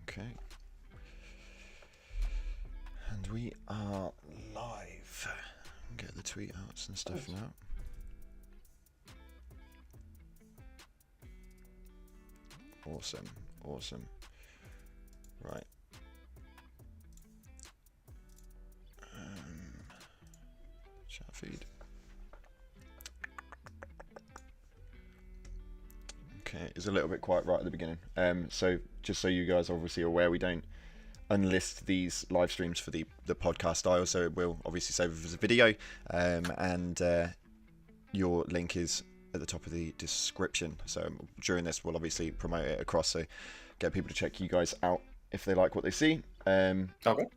Okay. And we are live. Get the tweet outs and stuff now. Awesome. Right. Chat feed. Okay, it's a little bit quiet right at the beginning. So just so you guys are obviously aware, we don't unlist these live streams for the podcast style, so it will obviously save it as a video, and your link is at the top of the description. So during this, we'll obviously promote it across, so get people to check you guys out if they like what they see. Okay.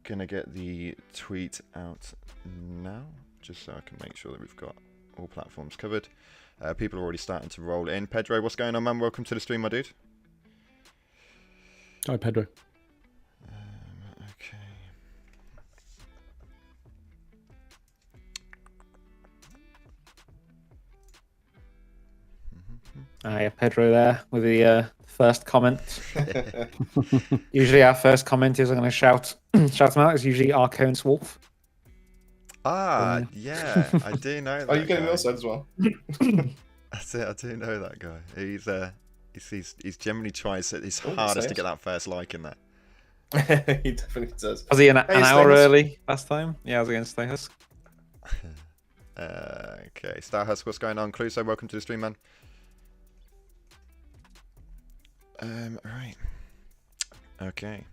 Gonna get the tweet out now, just so I can make sure that we've got all platforms covered. People are already starting to roll in. Pedro, what's going on, man? Welcome to the stream, my dude. Hi, Pedro. Okay. Yeah, Pedro there with the first comment. Usually our first comment is I'm going to shout them out. It's usually Arcone's Wolf. Ah, yeah, I do know that. Oh, you getting guy. your side as well? That's it, I do know that guy. He's generally tries his Oh, hardest to safe. get that first like in that. He definitely does. Was he an Hey, hour Stay Husk. early last time? Yeah, I was against Stay Husk. Okay, Star Husk, what's going on? Cluso, welcome to the stream, man. Right. Okay.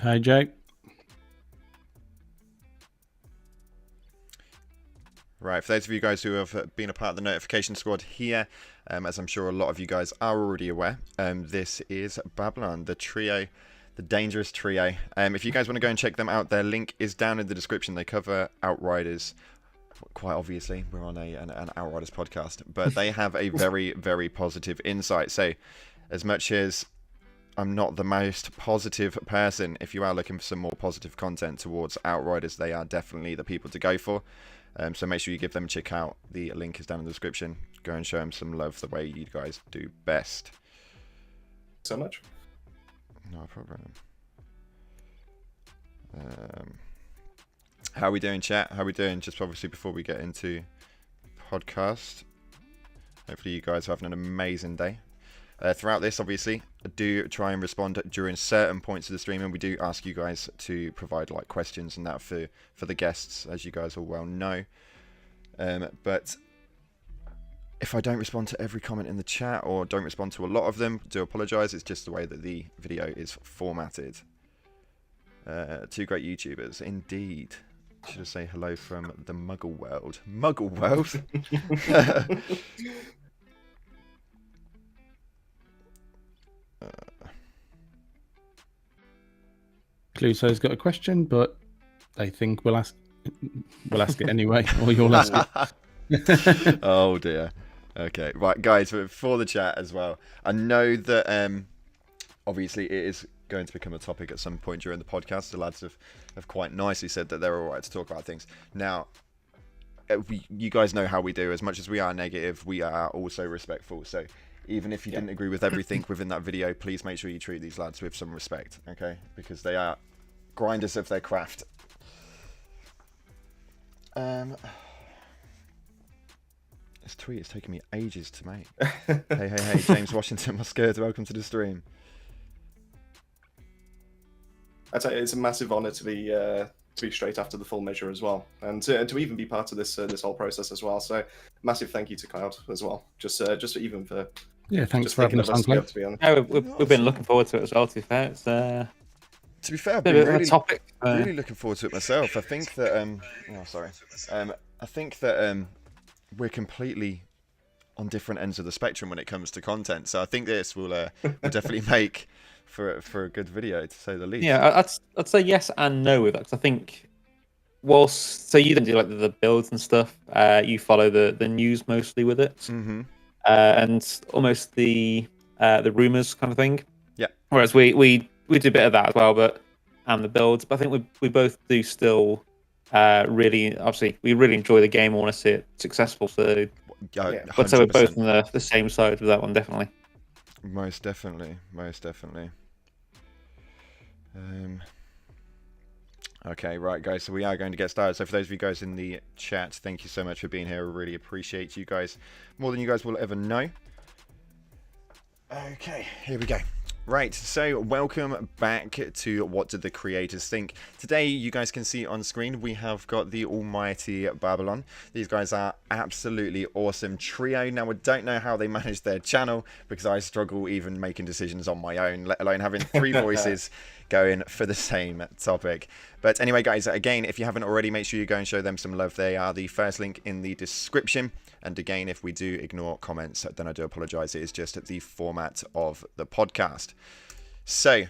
Hi, Jake. Right, for those of you guys who have been a part of the notification squad here, as I'm sure a lot of you guys are already aware, this is Babylon, the trio, the dangerous trio. If you guys want to go and check them out, their link is down in the description. They cover Outriders. Quite obviously, we're on an Outriders podcast, but they have a very, very positive insight. So, as much as I'm not the most positive person, if you are looking for some more positive content towards Outriders, they are definitely the people to go for. So make sure you give them a check out. The link is down in the description. Go and show them some love the way you guys do best. So much. No problem. How are we doing, chat? How are we doing? Just obviously before we get into podcast. Hopefully you guys are having an amazing day. Throughout this, obviously, I do try and respond during certain points of the stream, and we do ask you guys to provide like questions and that for the guests, as you guys all well know. But if I don't respond to every comment in the chat or don't respond to a lot of them, do apologise. It's just the way that the video is formatted. Two great YouTubers, indeed. Should I say hello from the Muggle world? Muggle world. Cluso's got a question, but they think we'll ask it anyway, or you'll ask it. Oh dear. Okay, right, guys. For the chat as well, I know that obviously it is going to become a topic at some point during the podcast. The lads have quite nicely said that they're all right to talk about things. Now, you guys know how we do. As much as we are negative, we are also respectful. So even if you didn't agree with everything within that video, please make sure you treat these lads with some respect, okay? Because they are grinders of their craft. This tweet is taking me ages to make. Hey, James Washington Musketeer, welcome to the stream. I'd say it's a massive honour to be straight after the full measure as well, and to even be part of this this whole process as well. So massive thank you to Cloud as well. Just even for Thanks just for having thinking us of on, us Clay. to be honest. Yeah, we've been looking forward to it as well, to be fair. It's To be fair, I've a been bit of a topic. really looking forward to it myself. I think that I think that we're completely on different ends of the spectrum when it comes to content. So I think this will definitely make for a good video, to say the least. Yeah, I'd say yes and no with that, because I think so you don't do like the builds and stuff. You follow the news mostly with it, Mm-hmm. and almost the rumors kind of thing. Yeah. Whereas we do a bit of that as well, and the builds. But I think we both do still really, obviously we really enjoy the game. We want to see it successful. So Yeah. But so we're both 100%. on the same side with that one, definitely. Most definitely. Okay, right, guys. So we are going to get started. So for those of you guys in the chat, thank you so much for being here. I really appreciate you guys more than you guys will ever know. Okay, here we go. Right, so welcome back to What Did the Creators Think? Today, you guys can see on screen, we have got the almighty Babylon. These guys are absolutely awesome trio. Now, I don't know how they manage their channel, because I struggle even making decisions on my own, let alone having 3 voices going for the same topic. But anyway, guys, again, if you haven't already, make sure you go and show them some love. They are the first link in the description. And again, if we do ignore comments, then I do apologize. It is just the format of the podcast. So,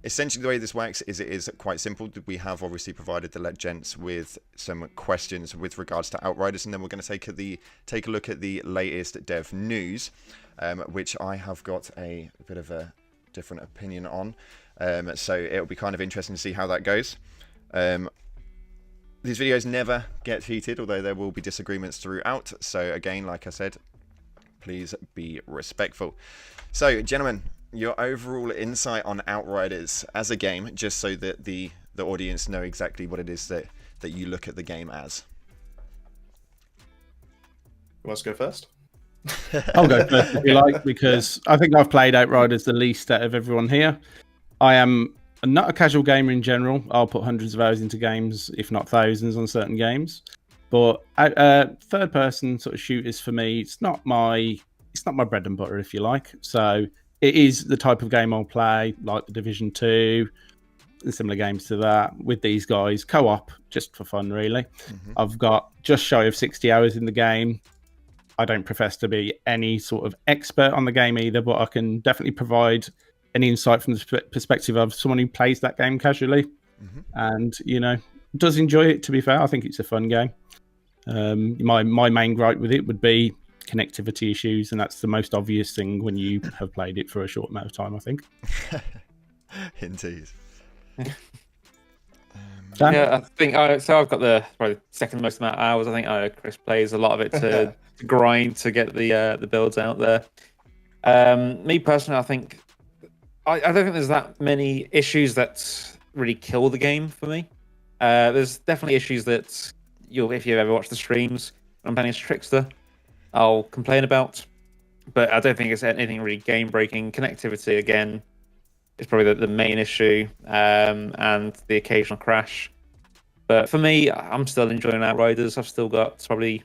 essentially the way this works is it is quite simple. We have obviously provided the gents with some questions with regards to Outriders, and then we're going to take a look at the latest dev news, which I have got a bit of a different opinion on. So it'll be kind of interesting to see how that goes. These videos never get heated, although there will be disagreements throughout. So again, like I said, please be respectful. So, gentlemen, your overall insight on Outriders as a game, just so that the audience know exactly what it is that you look at the game as. You want to go first? I'll go first if you like, because I think I've played Outriders the least out of everyone here. I am not a casual gamer in general. I'll put hundreds of hours into games, if not thousands, on certain games. But third-person sort of shooters for me, it's not my bread and butter, if you like. So it is the type of game I'll play, like the Division 2 and similar games to that, with these guys, co-op, just for fun, really. Mm-hmm. I've got just shy of 60 hours in the game. I don't profess to be any sort of expert on the game either, but I can definitely provide an insight from the perspective of someone who plays that game casually, and does enjoy it. To be fair, I think it's a fun game. My main gripe with it would be connectivity issues, and that's the most obvious thing when you have played it for a short amount of time, I think. Indeed. Yeah, I think so. I've got the probably second most amount of hours. I think Chris plays a lot of it to grind to get the builds out there. Me personally, I think I don't think there's that many issues that really kill the game for me. There's definitely issues that if you ever watch the streams, I'm playing as Trickster, I'll complain about, but I don't think it's anything really game breaking. Connectivity again is probably the main issue, and the occasional crash. But for me, I'm still enjoying Outriders. I've still got probably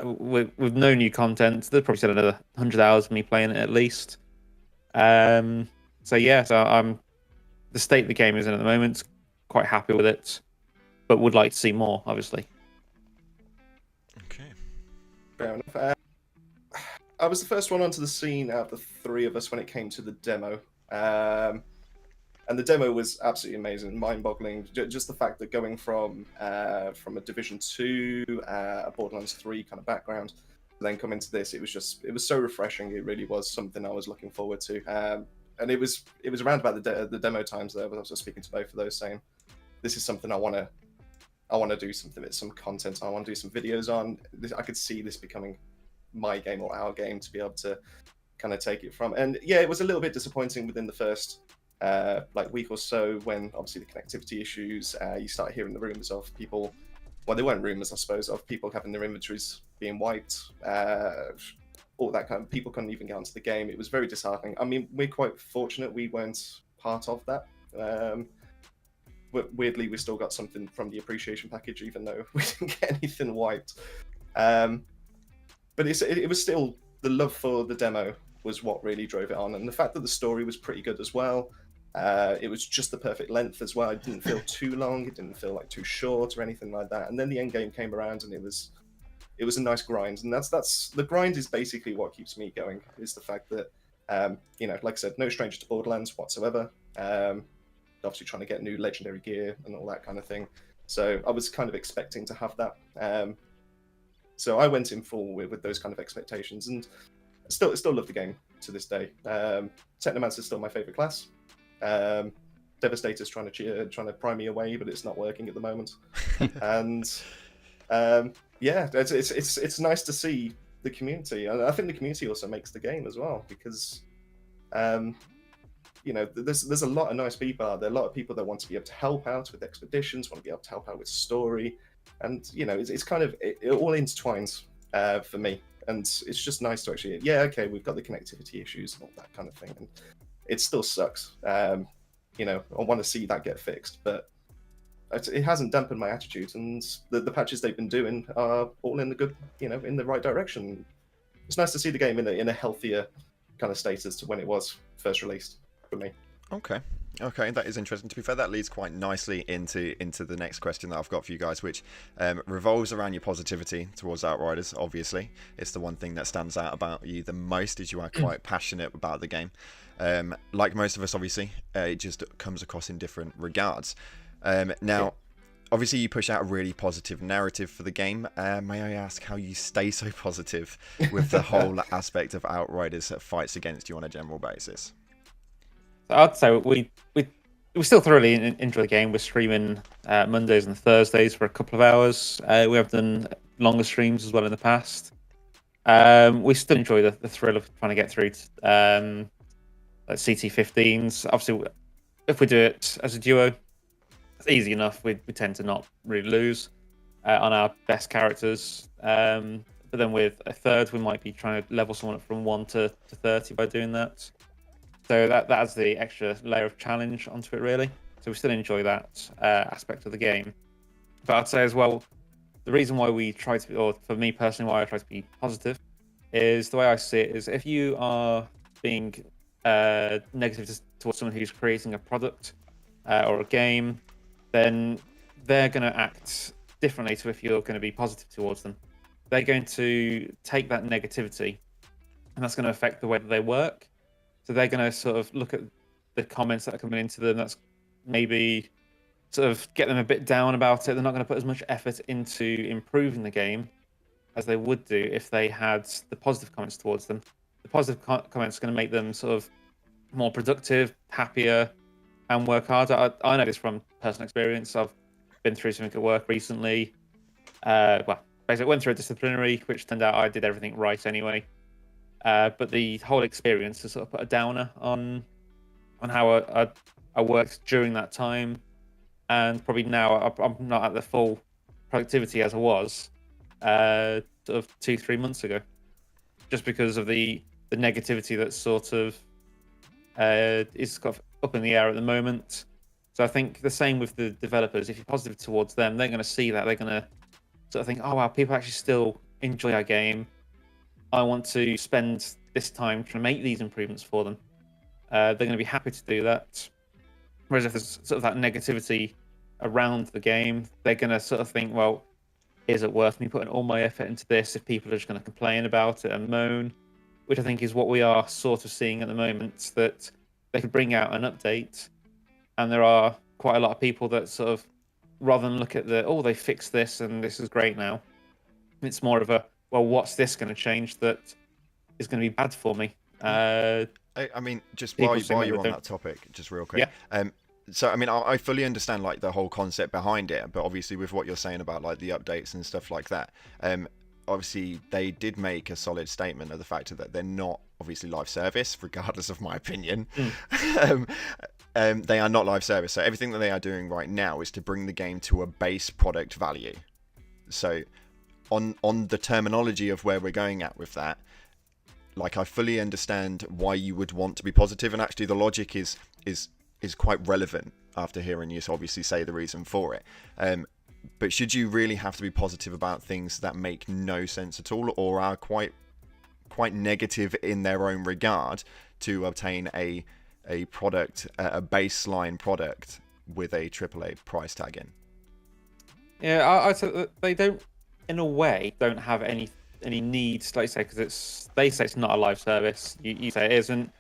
with no new content, there's probably still another 100 hours of me playing it at least. So I'm the state the game is in at the moment, quite happy with it, but would like to see more, obviously. Okay. Fair enough. I was the first one onto the scene out of the 3 of us when it came to the demo. And the demo was absolutely amazing, mind-boggling. Just the fact that going from a Division 2, a Borderlands 3 kind of background, then come into this, it was so refreshing. It really was something I was looking forward to. And it was around about the demo times there, I was speaking to both of those, saying, this is something I want to do something with some content. I want to do some videos on. I could see this becoming my game or our game to be able to kind of take it from. And yeah, it was a little bit disappointing within the first week or so, when obviously the connectivity issues, you start hearing the rumors of people, well, they weren't rumors, I suppose, of people having their inventories being wiped, all that kind of, people couldn't even get onto the game. It was very disheartening. I mean, we're quite fortunate we weren't part of that. But weirdly, we still got something from the appreciation package, even though we didn't get anything wiped. But it was still, the love for the demo was what really drove it on, and the fact that the story was pretty good as well. It was just the perfect length as well. It didn't feel too long. It didn't feel like too short or anything like that. And then the end game came around, and it was a nice grind. And that's the grind is basically what keeps me going. Is the fact that like I said, no stranger to Borderlands whatsoever. Obviously trying to get new legendary gear and all that kind of thing. So I was kind of expecting to have that. So I went in full with those kind of expectations, and still love the game to this day. Technomancer is still my favorite class. Devastator's trying to prime me away, but it's not working at the moment. And Yeah, it's nice to see the community, and I think the community also makes the game as well, because there's a lot of nice people out there, a lot of people that want to be able to help out with expeditions, want to be able to help out with story, and it's kind of it all intertwines for me, and it's just nice to actually, okay, we've got the connectivity issues and all that kind of thing, and it still sucks. I want to see that get fixed, but it hasn't dampened my attitude, and the patches they've been doing are all in the good, in the right direction. It's nice to see the game in a healthier kind of state as to when it was first released for me. Okay, that is interesting. To be fair, that leads quite nicely into the next question that I've got for you guys, which revolves around your positivity towards Outriders. Obviously, it's the one thing that stands out about you the most, is you are quite passionate about the game. Like most of us, obviously, it just comes across in different regards. Now, obviously, you push out a really positive narrative for the game. May I ask how you stay so positive with the whole aspect of Outriders that fights against you on a general basis? I'd say we still thoroughly enjoy the game. We're streaming Mondays and Thursdays for a couple of hours. We have done longer streams as well in the past. We still enjoy the thrill of trying to get through CT15s. Obviously, if we do it as a duo, it's easy enough. We tend to not really lose on our best characters. But then with a third, we might be trying to level someone up from 1 to 30 by doing that. So that adds the extra layer of challenge onto it, really. So we still enjoy that aspect of the game. But I'd say as well, the reason why we try to, or for me personally, why I try to be positive, is the way I see it is if you are being negative towards someone who's creating a product or a game, then they're going to act differently to if you're going to be positive towards them. They're going to take that negativity, and that's going to affect the way that they work. So they're going to sort of look at the comments that are coming into them. That's maybe sort of get them a bit down about it. They're not going to put as much effort into improving the game as they would do if they had the positive comments towards them. The positive comments are going to make them sort of more productive, happier, and work harder. I know this from personal experience. I've been through something at work recently. Basically went through a disciplinary, which turned out I did everything right anyway. But the whole experience has sort of put a downer on how I worked during that time, and probably now I'm not at the full productivity as I was sort of 2-3 months ago, just because of the negativity that sort of is kind of up in the air at the moment. So I think the same with the developers. If you're positive towards them, they're going to see that. They're going to sort of think, oh wow, people actually still enjoy our game. I want to spend this time trying to make these improvements for them. They're going to be happy to do that. Whereas if there's sort of that negativity around the game, they're going to sort of think, well, is it worth me putting all my effort into this if people are just going to complain about it and moan? Which I think is what we are sort of seeing at the moment, that they could bring out an update, and there are quite a lot of people that sort of, rather than look at they fixed this and this is great now, it's more of a, well, what's this going to change that is going to be bad for me? I mean, just while you're on that topic, just real quick. Yeah. So, I mean, I fully understand like the whole concept behind it, but obviously with what you're saying about like the updates and stuff like that, obviously they did make a solid statement of the fact that they're not obviously live service, regardless of my opinion. They are not live service. So everything that they are doing right now is to bring the game to a base product value. So on the terminology of where we're going at with that, like I fully understand why you would want to be positive, and actually the logic is quite relevant after hearing you obviously say the reason for it. But should you really have to be positive about things that make no sense at all, or are quite negative in their own regard, to obtain a product, a baseline product with a AAA price tag in? Yeah, I'd say that they don't, in a way, don't have any needs, like you say, because they say it's not a live service. You say it isn't.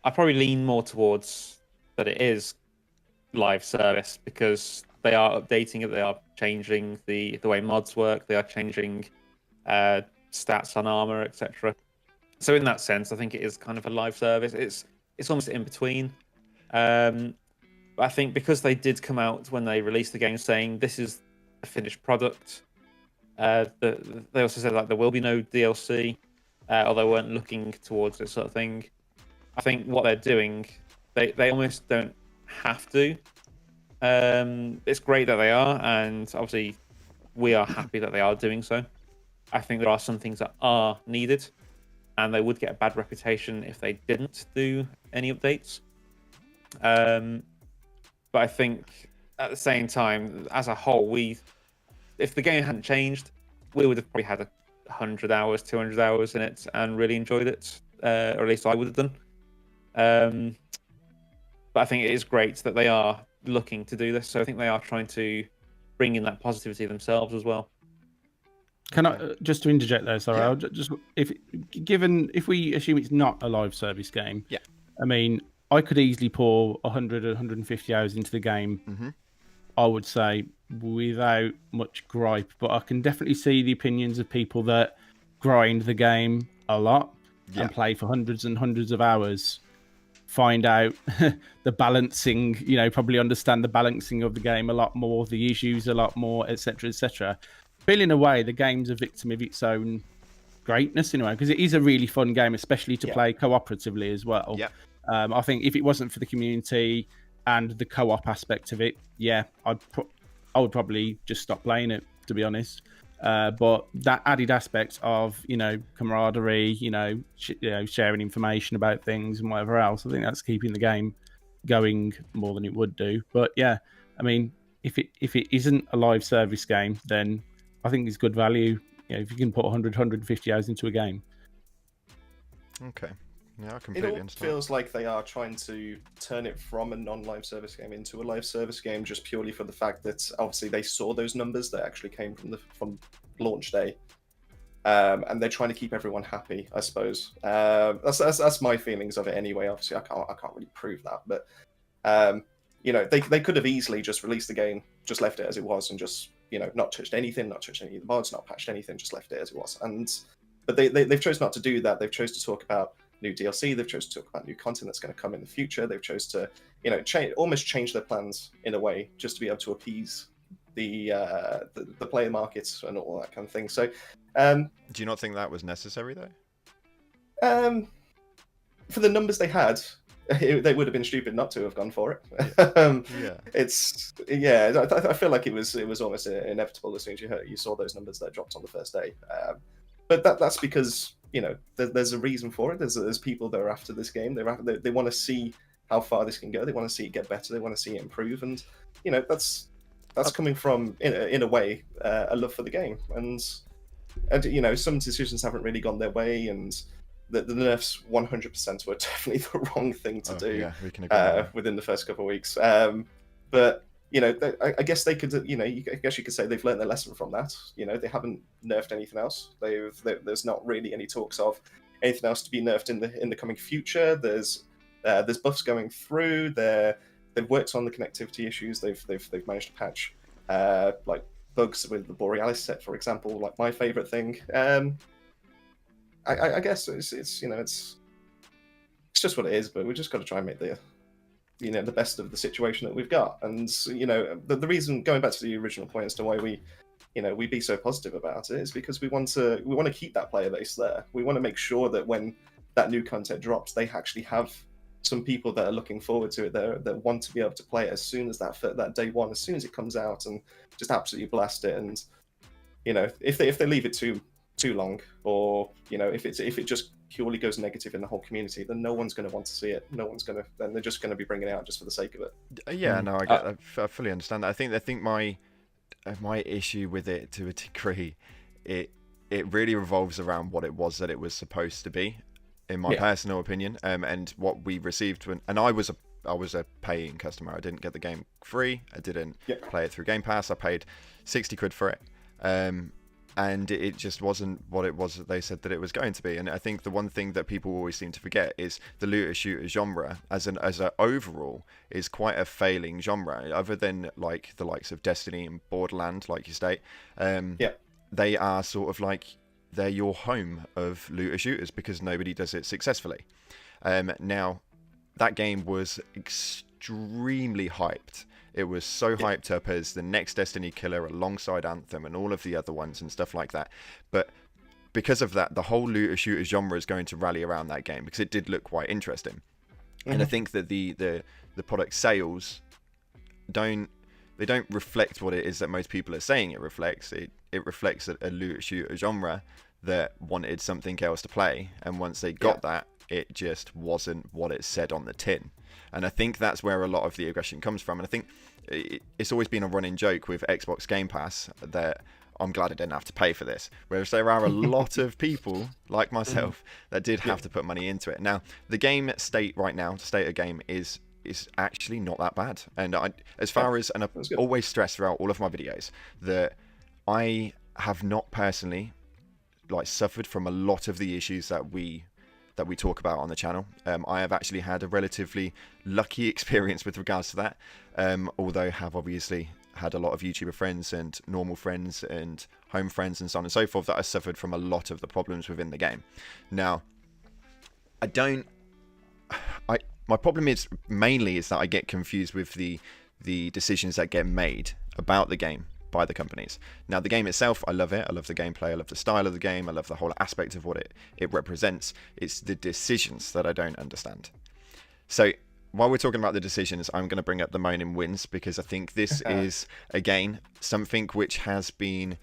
I probably lean more towards that it is live service, because they are updating it. They are changing the way mods work. They are changing stats on armor, etc. So in that sense, I think it is kind of a live service. It's almost in between. But I think because they did come out when they released the game saying this is a finished product, They also said like there will be no DLC, although they weren't looking towards this sort of thing. I think what they're doing, they almost don't have to. It's great that they are, and obviously we are happy that they are doing so. I think there are some things that are needed, and they would get a bad reputation if they didn't do any updates. But I think at the same time, as a whole, if the game hadn't changed, we would have probably had 100 hours, 200 hours in it and really enjoyed it, or at least I would have done. But I think it is great that they are looking to do this. So I think they are trying to bring in that positivity themselves as well. Can I just to interject there? Sorry, Yeah. I'll just if we assume it's not a live service game, Yeah. I mean, I could easily pour 100 or 150 hours into the game. Mm-hmm. I would say without much gripe, but I can definitely see the opinions of people that grind the game a lot and play for hundreds and hundreds of hours, find out the balancing, probably understand the balancing of the game a lot more, the issues a lot more, etc., etc. Feel in a way the game's a victim of its own greatness in a way, because it is a really fun game, especially to play cooperatively as well. Yeah. I think if it wasn't for the community and the co-op aspect of it, I would probably just stop playing it, to be honest. But that added aspect of camaraderie, sharing information about things and whatever else, I think that's keeping the game going more than it would do. But yeah, I mean, if it isn't a live service game, then I think it's good value. If you can put 100, 150 hours into a game. Okay. Yeah, I It completely all understand. feels like they are trying to turn it from a non-live service game into a live service game, just purely for the fact that obviously they saw those numbers that actually came from launch day, and they're trying to keep everyone happy, I suppose. That's my feelings of it anyway. Obviously, I can't really prove that, but they could have easily just released the game, just left it as it was, and just not touched anything, not touched any of the mods, not patched anything, just left it as it was. But they've chosen not to do that. They've chosen to talk about new DLC. They've chosen to talk about new content that's going to come in the future. They've chosen to, almost change their plans in a way, just to be able to appease the player markets and all that kind of thing. So, do you not think that was necessary though? For the numbers they had, they would have been stupid not to have gone for it. I feel like it was almost inevitable as soon as you saw those numbers that dropped on the first day. But that's because there's a reason for it. There's people that are after this game. They want to see how far this can go. They want to see it get better. They want to see it improve. And that's coming from in a way a love for the game. And some decisions haven't really gone their way, and the nerfs 100% were definitely the wrong thing to do. Yeah, we can agree within the first couple of weeks. But I guess they could, I guess you could say they've learned their lesson from that. They haven't nerfed anything else. There's not really any talks of anything else to be nerfed in the coming future. There's buffs going through. They've worked on the connectivity issues. They've managed to patch like bugs with the Borealis set, for example, like my favorite thing. I guess it's just what it is. But we just got to try and make the best of the situation that we've got. And the reason, going back to the original point as to why we be so positive about it, is because we want to keep that player base there. We want to make sure that when that new content drops, they actually have some people that are looking forward to it, that want to be able to play it as soon as that day one, as soon as it comes out, and just absolutely blast it. And if they leave it too long, or if it just purely goes negative in the whole community, then no one's going to want to see it. Then they're just going to be bringing it out just for the sake of it. Yeah, no, I get that. I fully understand that. I think my issue with it, to a degree, it really revolves around what it was that it was supposed to be, in my personal opinion, and what we received and I was a paying customer. I didn't get the game free. I didn't play it through Game Pass. I paid 60 quid for it. And it just wasn't what it was that they said that it was going to be. And I think the one thing that people always seem to forget is the looter shooter genre as an overall is quite a failing genre. Other than like the likes of Destiny and Borderlands, like you state, they are sort of like they're your home of looter shooters because nobody does it successfully. Now, that game was extremely hyped It was so hyped up as the next Destiny killer alongside Anthem and all of the other ones and stuff like that. But because of that, the whole looter shooter genre is going to rally around that game because it did look quite interesting. And I think that the product sales don't reflect what it is that most people are saying it reflects. It reflects a looter shooter genre that wanted something else to play, and once they got that, it just wasn't what it said on the tin. And I think that's where a lot of the aggression comes from. And I think it's always been a running joke with Xbox Game Pass that I'm glad I didn't have to pay for this. Whereas there are a lot of people like myself that did have to put money into it. Now, the game state right now, the state of game is actually not that bad. And as far as, and I always stress throughout all of my videos that I have not personally suffered from a lot of the issues that we talk about on the channel. I have actually had a relatively lucky experience with regards to that, although have obviously had a lot of YouTuber friends and normal friends and home friends and so on and so forth that have suffered from a lot of the problems within the game. Now, my problem is mainly that I get confused with the decisions that get made about the game by the companies. Now, the game itself, I love it. I love the gameplay. I love the style of the game. I love the whole aspect of what it represents. It's the decisions that I don't understand. So while we're talking about the decisions, I'm going to bring up the moaning wins because I think this is, again, something which has been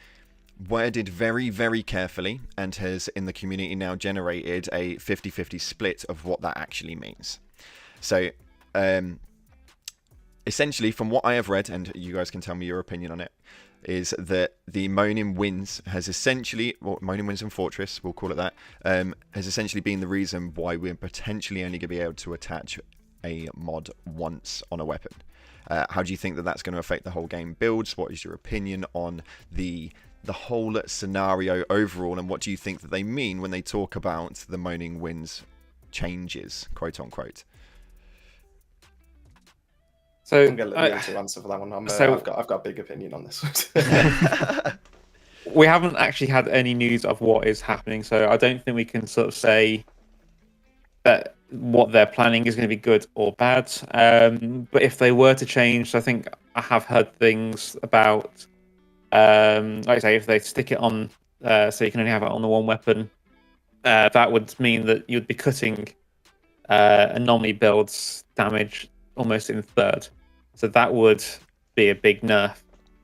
worded very, very carefully and has in the community now generated a 50-50 split of what that actually means. So essentially, from what I have read, and you guys can tell me your opinion on it, is that the Moaning Winds has essentially, well, Moaning Winds and Fortress, we'll call it that, has essentially been the reason why we're potentially only going to be able to attach a mod once on a weapon. How do you think that that's going to affect the whole game builds? What is your opinion on the whole scenario overall, and what do you think that they mean when they talk about the Moaning Winds changes, quote unquote? So I'm going to let you answer for that one. I've got a big opinion on this. We haven't actually had any news of what is happening, so I don't think we can sort of say that what they're planning is going to be good or bad. But if they were to change, I think I have heard things about, like I say, if they stick it on, so you can only have it on the one weapon, that would mean that you'd be cutting anomaly builds damage almost in third. So that would be a big nerf.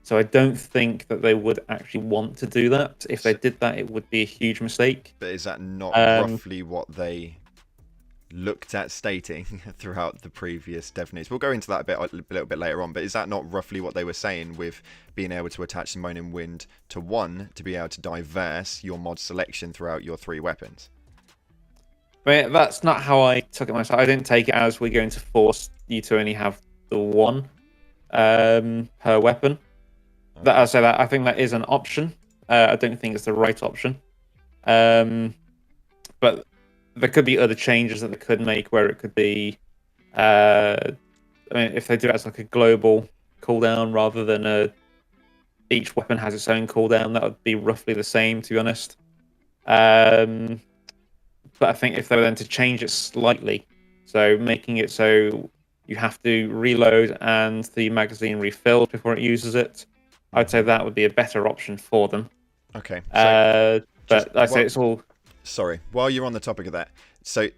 So I don't think that they would actually want to do that. If they did that, it would be a huge mistake. But is that not roughly what they looked at stating throughout the previous dev news? We'll go into that a little bit later on, but is that not roughly what they were saying with being able to attach the Moaning Wind to one to be able to diverse your mod selection throughout your 3 weapons? I mean, that's not how I took it myself. I didn't take it as we're going to force you to only have the one per weapon. That I say that I think that is an option. I don't think it's the right option. But there could be other changes that they could make where it could be, I mean, if they do it as like a global cooldown rather than each weapon has its own cooldown, that would be roughly the same, to be honest. But I think if they were then to change it slightly, so making it so you have to reload and the magazine refills before it uses it, I'd say that would be a better option for them. Okay. So, but I say it's all... Sorry, while you're on the topic of that, so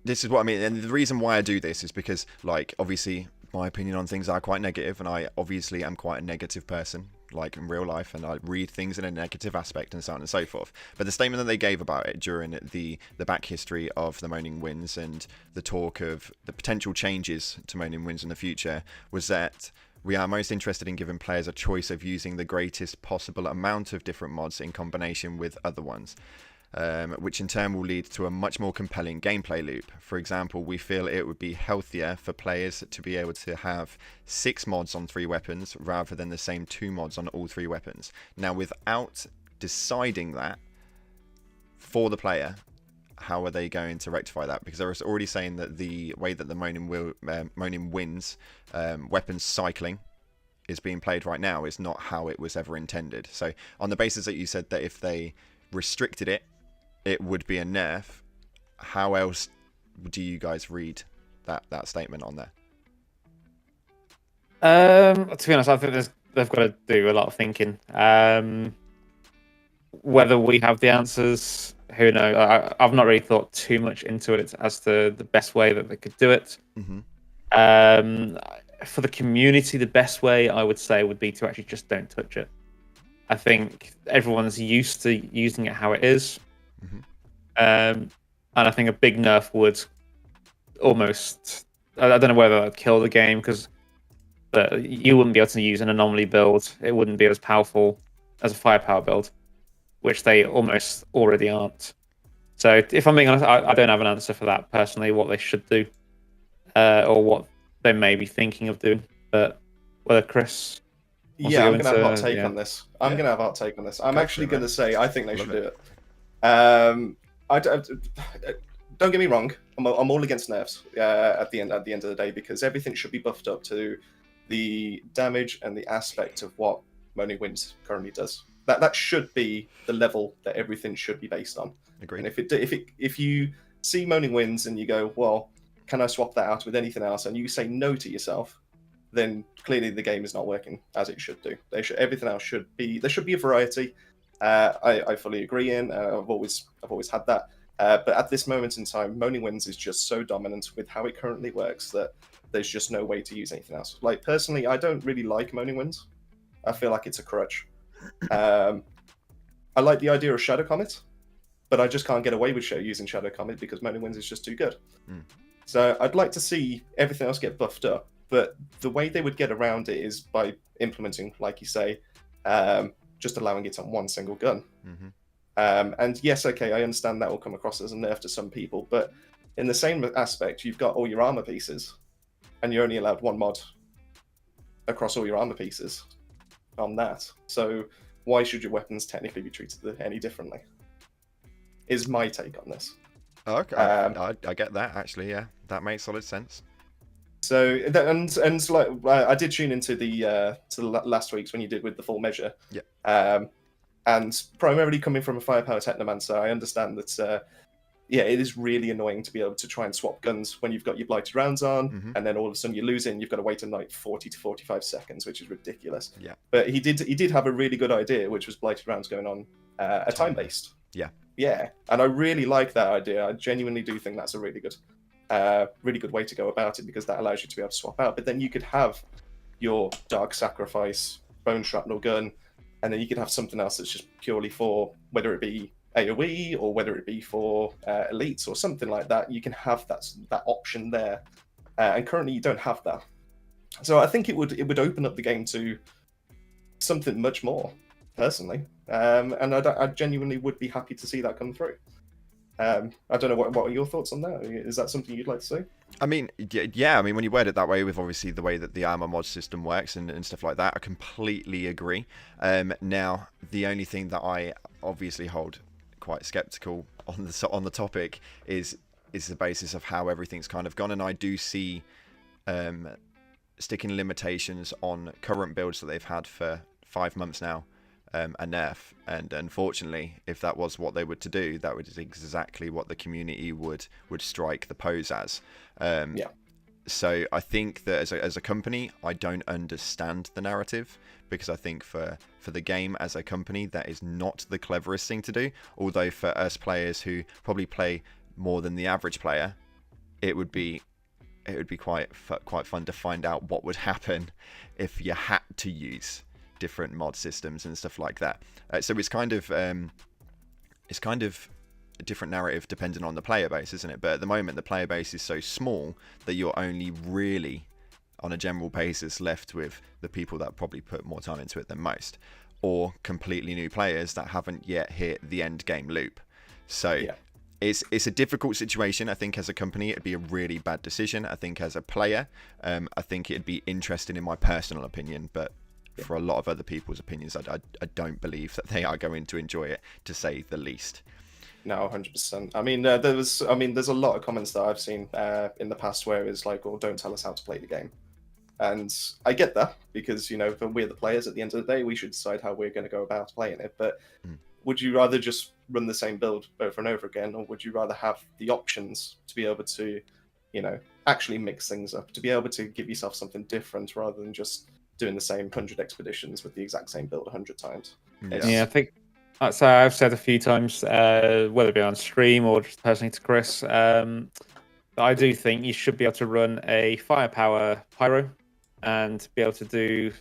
this is what I mean, and the reason why I do this is because, like, obviously my opinion on things are quite negative, and I obviously am quite a negative person, like in real life, and I read things in a negative aspect and so on and so forth. But the statement that they gave about it during the back history of the Moaning Winds and the talk of the potential changes to Moaning Winds in the future was that we are most interested in giving players a choice of using the greatest possible amount of different mods in combination with other ones. Which in turn will lead to a much more compelling gameplay loop. For example, we feel it would be healthier for players to be able to have 6 mods on 3 weapons rather than the same 2 mods on all 3 weapons. Now, without deciding that for the player, how are they going to rectify that? Because they're already saying that the way that the Moaning Winds weapons cycling is being played right now is not how it was ever intended. So on the basis that you said that if they restricted it, it would be a nerf, how else do you guys read that statement on there? To be honest, I think they've got to do a lot of thinking. Whether we have the answers, who knows? I've not really thought too much into it as to the best way that they could do it. Mm-hmm. For the community, the best way I would say would be to actually just don't touch it. I think everyone's used to using it how it is. Mm-hmm. And I think a big nerf would almost, I don't know whether that would kill the game, because you wouldn't be able to use an anomaly build. It wouldn't be as powerful as a firepower build, which they almost already aren't. So if I'm being honest, I don't have an answer for that personally, what they should do, or what they may be thinking of doing. But whether Chris... Yeah, I'm going to have a hot take on this. I'm going to have a hot take on this. I'm actually going to say I think they should do it. Don't get me wrong. I'm all against nerfs at the end of the day, because everything should be buffed up to the damage and the aspect of what Moaning Winds currently does. That should be the level that everything should be based on. Agreed. And if you see Moaning Winds and you go, well, can I swap that out with anything else, and you say no to yourself, then clearly the game is not working as it should do. Everything else should be. There should be a variety. I fully agree. I've always had that. But at this moment in time, Moaning Winds is just so dominant with how it currently works that there's just no way to use anything else. Like, personally, I don't really like Moaning Winds. I feel like it's a crutch. I like the idea of Shadow Comet, but I just can't get away with using Shadow Comet because Moaning Winds is just too good. So I'd like to see everything else get buffed up, but the way they would get around it is by implementing, like you say, just allowing it on one single gun. And yes, okay, I understand that will come across as a nerf to some people, but in the same aspect, you've got all your armor pieces, and you're only allowed one mod across all your armor pieces on that. So why should your weapons technically be treated any differently? Is my take on this. Okay, I get that actually. Yeah, that makes solid sense. So and like I did tune into the last week's when you did with the full measure. Yeah. And primarily coming from a firepower technomancer, I understand that it is really annoying to be able to try and swap guns when you've got your blighted rounds on, and then all of a sudden you lose it and you've got to wait like 40 to 45 seconds, which is ridiculous. Yeah. But he did have a really good idea, which was blighted rounds going on a time based. Yeah. Yeah, and I really like that idea. I genuinely do think that's a really good way to go about it, because that allows you to be able to swap out. But then you could have your Dark Sacrifice Bone Shrapnel gun, and then you could have something else that's just purely for, whether it be AoE or whether it be for elites or something like that. You can have that option there, and currently you don't have that. So I think it would open up the game to something much more, personally, and I genuinely would be happy to see that come through. I don't know what are your thoughts on that? Is that something you'd like to see? I mean, yeah. I mean, when you word it that way, with obviously the way that the armor mod system works and stuff like that, I completely agree. Now, the only thing that I obviously hold quite skeptical on the topic is the basis of how everything's kind of gone, and I do see sticking limitations on current builds that they've had for 5 months now. A nerf, and unfortunately, if that was what they were to do, that was exactly what the community would strike the pose as. So I think that as a company, I don't understand the narrative, because I think for the game as a company, that is not the cleverest thing to do. Although for us players who probably play more than the average player, it would be quite fun to find out what would happen if you had to use different mod systems and stuff like that. So it's kind of a different narrative depending on the player base, isn't it? But at the moment, the player base is so small that you're only really, on a general basis, left with the people that probably put more time into it than most, or completely new players that haven't yet hit the end game loop. So it's a difficult situation. I think as a company, it'd be a really bad decision. I think as a player, I think it'd be interesting in my personal opinion, but for a lot of other people's opinions, I don't believe that they are going to enjoy it, to say the least. No, 100%. I mean, there's a lot of comments that I've seen in the past where it's like, "Oh, don't tell us how to play the game," and I get that, because we're the players at the end of the day. We should decide how we're going to go about playing it. But would you rather just run the same build over and over again, or would you rather have the options to be able to actually mix things up, to be able to give yourself something different rather than just doing the same 100 expeditions with the exact same build 100 times. Yeah, I think so. I've said a few times, whether it be on stream or just personally to Chris, I do think you should be able to run a firepower pyro and be able to do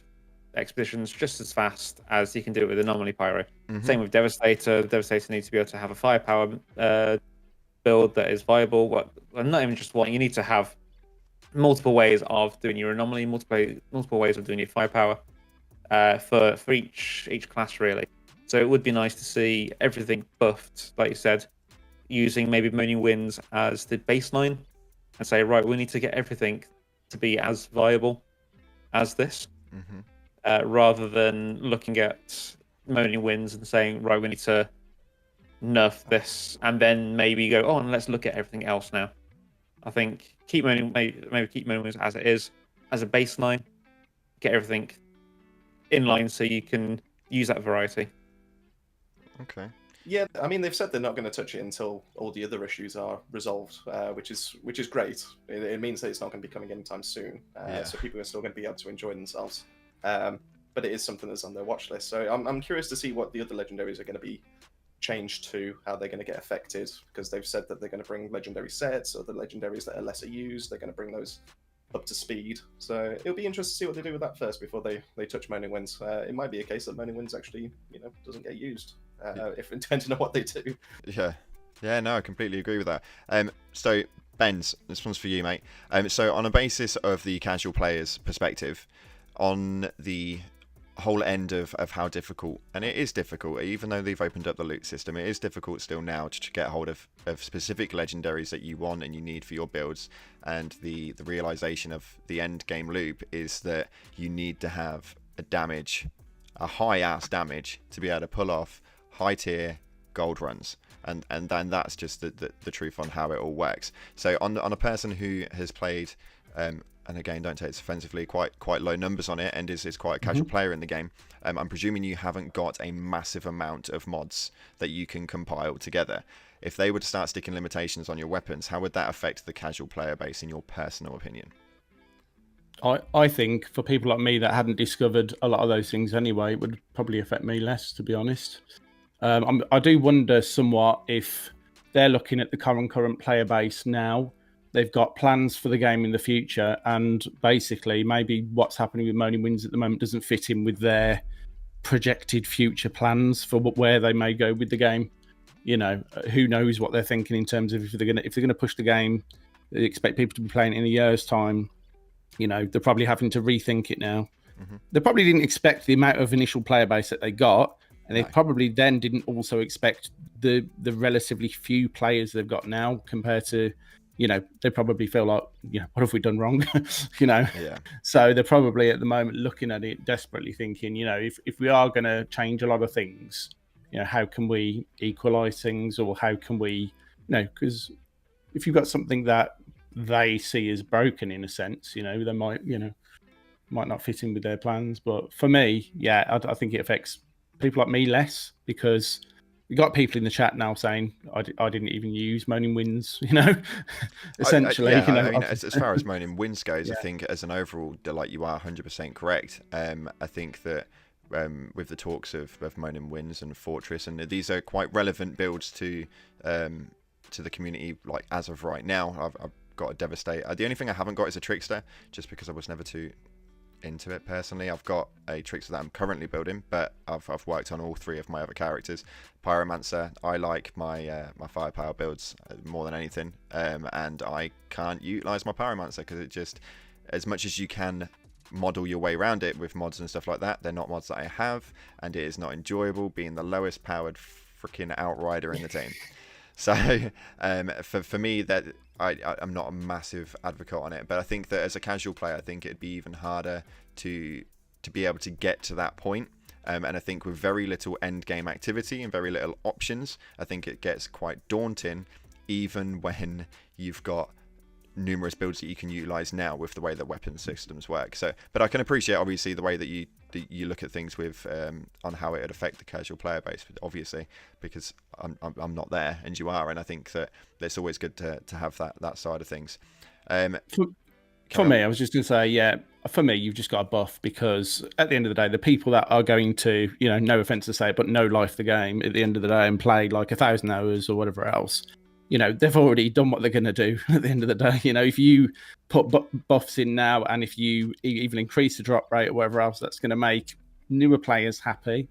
expeditions just as fast as you can do it with a anomaly pyro. Same with Devastator. Devastator needs to be able to have a firepower build that is viable. Well, not even just one. You need to have multiple ways of doing your anomaly, multiple ways of doing your firepower for each class, really. So it would be nice to see everything buffed, like you said, using maybe Moaning Winds as the baseline and say, right, we need to get everything to be as viable as this, rather than looking at Moaning Winds and saying, right, we need to nerf this and then maybe go, oh, and let's look at everything else now. I think keep Moaning Winds as it is, as a baseline, get everything in line so you can use that variety. Okay. Yeah, I mean, they've said they're not going to touch it until all the other issues are resolved, which is great. It means that it's not going to be coming anytime soon, so people are still going to be able to enjoy themselves. But it is something that's on their watch list. So I'm curious to see what the other legendaries are going to be changed to, how they're going to get affected, because they've said that they're going to bring legendary sets, or the legendaries that are lesser used, they're going to bring those up to speed. So it'll be interesting to see what they do with that first before they touch Moaning Winds. It might be a case that Moaning Winds actually, doesn't get used. If depending on what they do. Yeah, no, I completely agree with that. So Benz, this one's for you, mate. So on a basis of the casual player's perspective, on the whole end of how difficult, and it is difficult, even though they've opened up the loot system, it is difficult still now to get hold of specific legendaries that you want and you need for your builds. And the realization of the end game loop is that you need to have a high ass damage to be able to pull off high tier gold runs, and then that's just the truth on how it all works. So on a person who has played and again, don't take this offensively, quite low numbers on it, and is quite a casual player in the game, I'm presuming you haven't got a massive amount of mods that you can compile together. If they were to start sticking limitations on your weapons, how would that affect the casual player base, in your personal opinion? I think for people like me that hadn't discovered a lot of those things anyway, it would probably affect me less, to be honest. I do wonder somewhat if they're looking at the current player base now. They've got plans for the game in the future, and basically maybe what's happening with Moaning Winds at the moment doesn't fit in with their projected future plans for where they may go with the game. Who knows what they're thinking in terms of if they're going to push the game, they expect people to be playing it in a year's time. They're probably having to rethink it now. They probably didn't expect the amount of initial player base that they got, and they probably then didn't also expect the relatively few players they've got now compared to, they probably feel like, what have we done wrong? Yeah. So they're probably at the moment looking at it desperately thinking, if we are going to change a lot of things, how can we equalize things, or how can we, because if you've got something that they see as broken in a sense, they might not fit in with their plans. But for me, I think it affects people like me less, because we got people in the chat now saying I didn't even use Moaning Winds, essentially. I mean, as far as Moaning Winds goes, I think as an overall, like, you are 100% correct. I think that with the talks of Moaning Winds and Fortress, and these are quite relevant builds to the community, like, as of right now. I've got a Devastator. The only thing I haven't got is a Trickster, just because I was never too into it personally. I've got a Trickster that I'm currently building, but I've worked on all three of my other characters. Pyromancer, I like my my firepower builds more than anything, and I can't utilize my Pyromancer because it just, as much as you can model your way around it with mods and stuff like that, they're not mods that I have, and it is not enjoyable being the lowest powered freaking Outrider in the team. So for me, that I'm not a massive advocate on it, but I think that as a casual player, I think it'd be even harder to be able to get to that point. And I think with very little end game activity and very little options, I think it gets quite daunting, even when you've got numerous builds that you can utilize now with the way that weapon systems work. So, but I can appreciate obviously the way that you look at things with on how it would affect the casual player base, obviously, because I'm not there and you are, and I think that it's always good to have that side of things. For, for me, I was just going to say, yeah, for me, you've just got a buff because at the end of the day, the people that are going to, no offense to say it, but no life the game at the end of the day and play like 1,000 hours or whatever else, they've already done what they're going to do at the end of the day. If you put buffs in now and if you even increase the drop rate or whatever else, that's going to make newer players happy,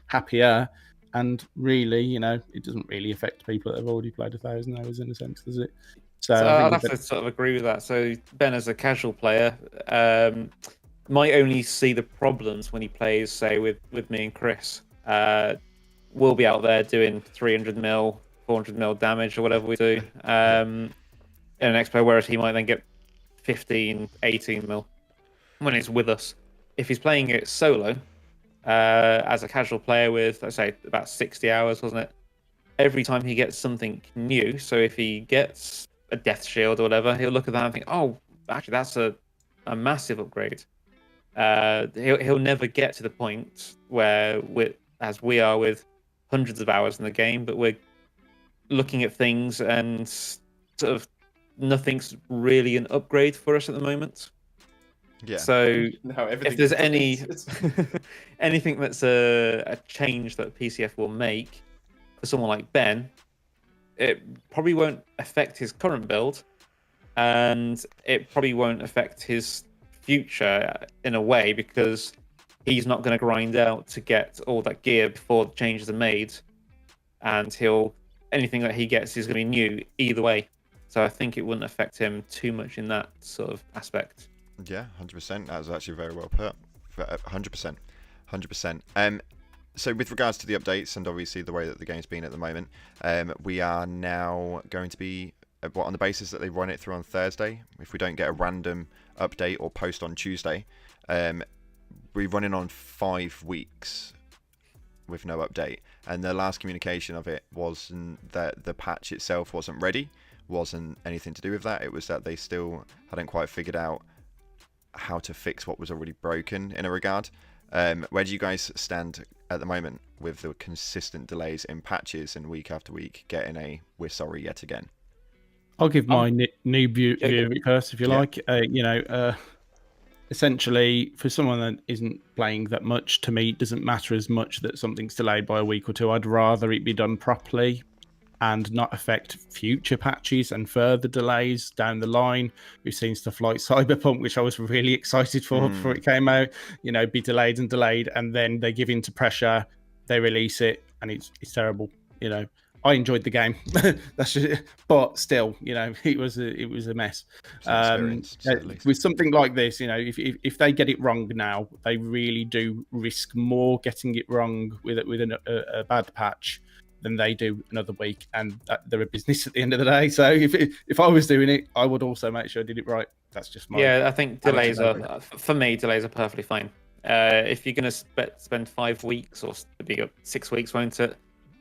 happier. And really, it doesn't really affect people that have already played 1,000 hours in a sense, does it? So I'd have to sort of agree with that. So Ben, as a casual player, might only see the problems when he plays, say, with me and Chris. We'll be out there doing 300 mil, 400 mil damage or whatever we do in an expo, whereas he might then get 15, 18 mil when it's with us. If he's playing it solo, as a casual player with, let's say, about 60 hours, wasn't it? Every time he gets something new, so if he gets a death shield or whatever, he'll look at that and think, oh, actually, that's a massive upgrade. He'll never get to the point where, as we are with hundreds of hours in the game, but we're looking at things and sort of nothing's really an upgrade for us at the moment. Yeah. So No, if there's anything that's a change that PCF will make for someone like Ben, it probably won't affect his current build, and it probably won't affect his future in a way because he's not going to grind out to get all that gear before the changes are made, and anything that he gets is going to be new either way. So I think it wouldn't affect him too much in that sort of aspect. Yeah, 100%. That was actually very well put. 100%. 100%. So with regards to the updates and obviously the way that the game's been at the moment, we are now going to be, on the basis that they run it through on Thursday, if we don't get a random update or post on Tuesday, we're running on 5 weeks with no update. And the last communication of it wasn't that the patch itself wasn't ready, wasn't anything to do with that. It was that they still hadn't quite figured out how to fix what was already broken in a regard. Where do you guys stand at the moment with the consistent delays in patches and week after week getting a "we're sorry" yet again? I'll give my new view of it first, if you like. Essentially, for someone that isn't playing that much, to me, it doesn't matter as much that something's delayed by a week or two. I'd rather it be done properly and not affect future patches and further delays down the line. We've seen stuff like Cyberpunk, which I was really excited for before it came out, be delayed, and then they give in to pressure, they release it, and it's terrible. I enjoyed the game. That's just, but still, it was a mess. With something like this, if they get it wrong now, they really do risk more getting it wrong with a bad patch than they do another week, and they're a business at the end of the day. So if I was doing it, I would also make sure I did it right. That's just my I think delays are for me. Delays are perfectly fine. If you're going to spend 5 weeks or 6 weeks, won't it?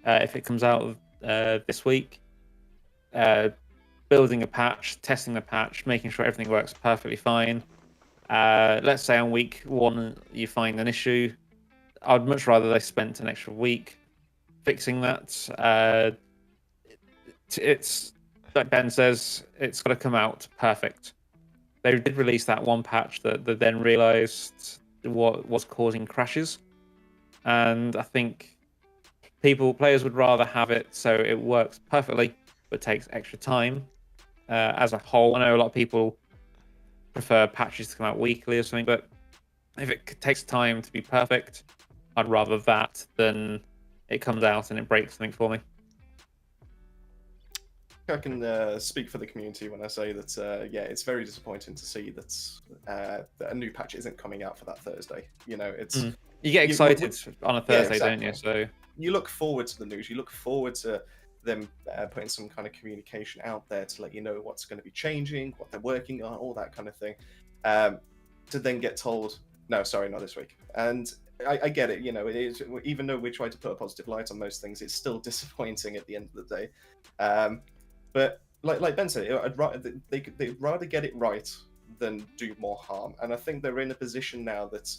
If it comes out this week, building a patch, testing the patch, making sure everything works perfectly fine. Let's say on week 1 you find an issue. I'd much rather they spent an extra week fixing that. It's like Ben says, it's got to come out perfect. They did release that one patch that they then realized what was causing crashes, and I think players would rather have it so it works perfectly but takes extra time. As a whole, I know a lot of people prefer patches to come out weekly or something, but if it takes time to be perfect, I'd rather that than it comes out and it breaks something for me. I can speak for the community when I say that, it's very disappointing to see that a new patch isn't coming out for that Thursday. It's you get excited on a Thursday, don't you? So you look forward to the news. You look forward to them putting some kind of communication out there to let you know what's going to be changing, what they're working on, all that kind of thing. To then get told, no, sorry, not this week. And I get it, it is, even though we try to put a positive light on most things, it's still disappointing at the end of the day. But like Ben said, they'd rather get it right than do more harm. And I think they're in a position now that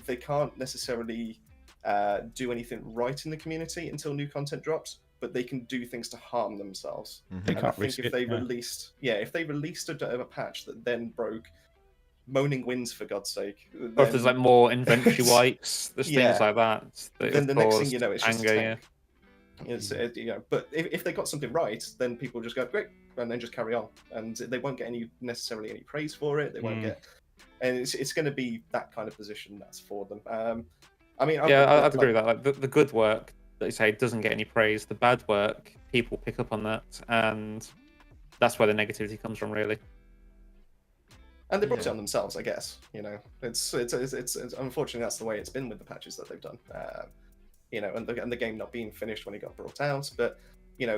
they can't necessarily do anything right in the community until new content drops, but they can do things to harm themselves. Mhm. They And I can't think risk if it, they yeah. released a patch that then broke moaning winds, for God's sake, Or if there's like more inventory it's- wipes, there's yeah. things like that then have the next thing caused you know, it's just anger. a Yeah. tank. But if they got something right, then people just go great, and then just carry on, and they won't get necessarily any praise for it. They won't get, and it's going to be that kind of position that's for them. I mean, Yeah, I'd agree with that. Like the good work that you say doesn't get any praise. The bad work, people pick up on that, and that's where the negativity comes from, really. And they brought it on themselves, I guess. It's unfortunately that's the way it's been with the patches that they've done. And the game not being finished when it got brought out. But these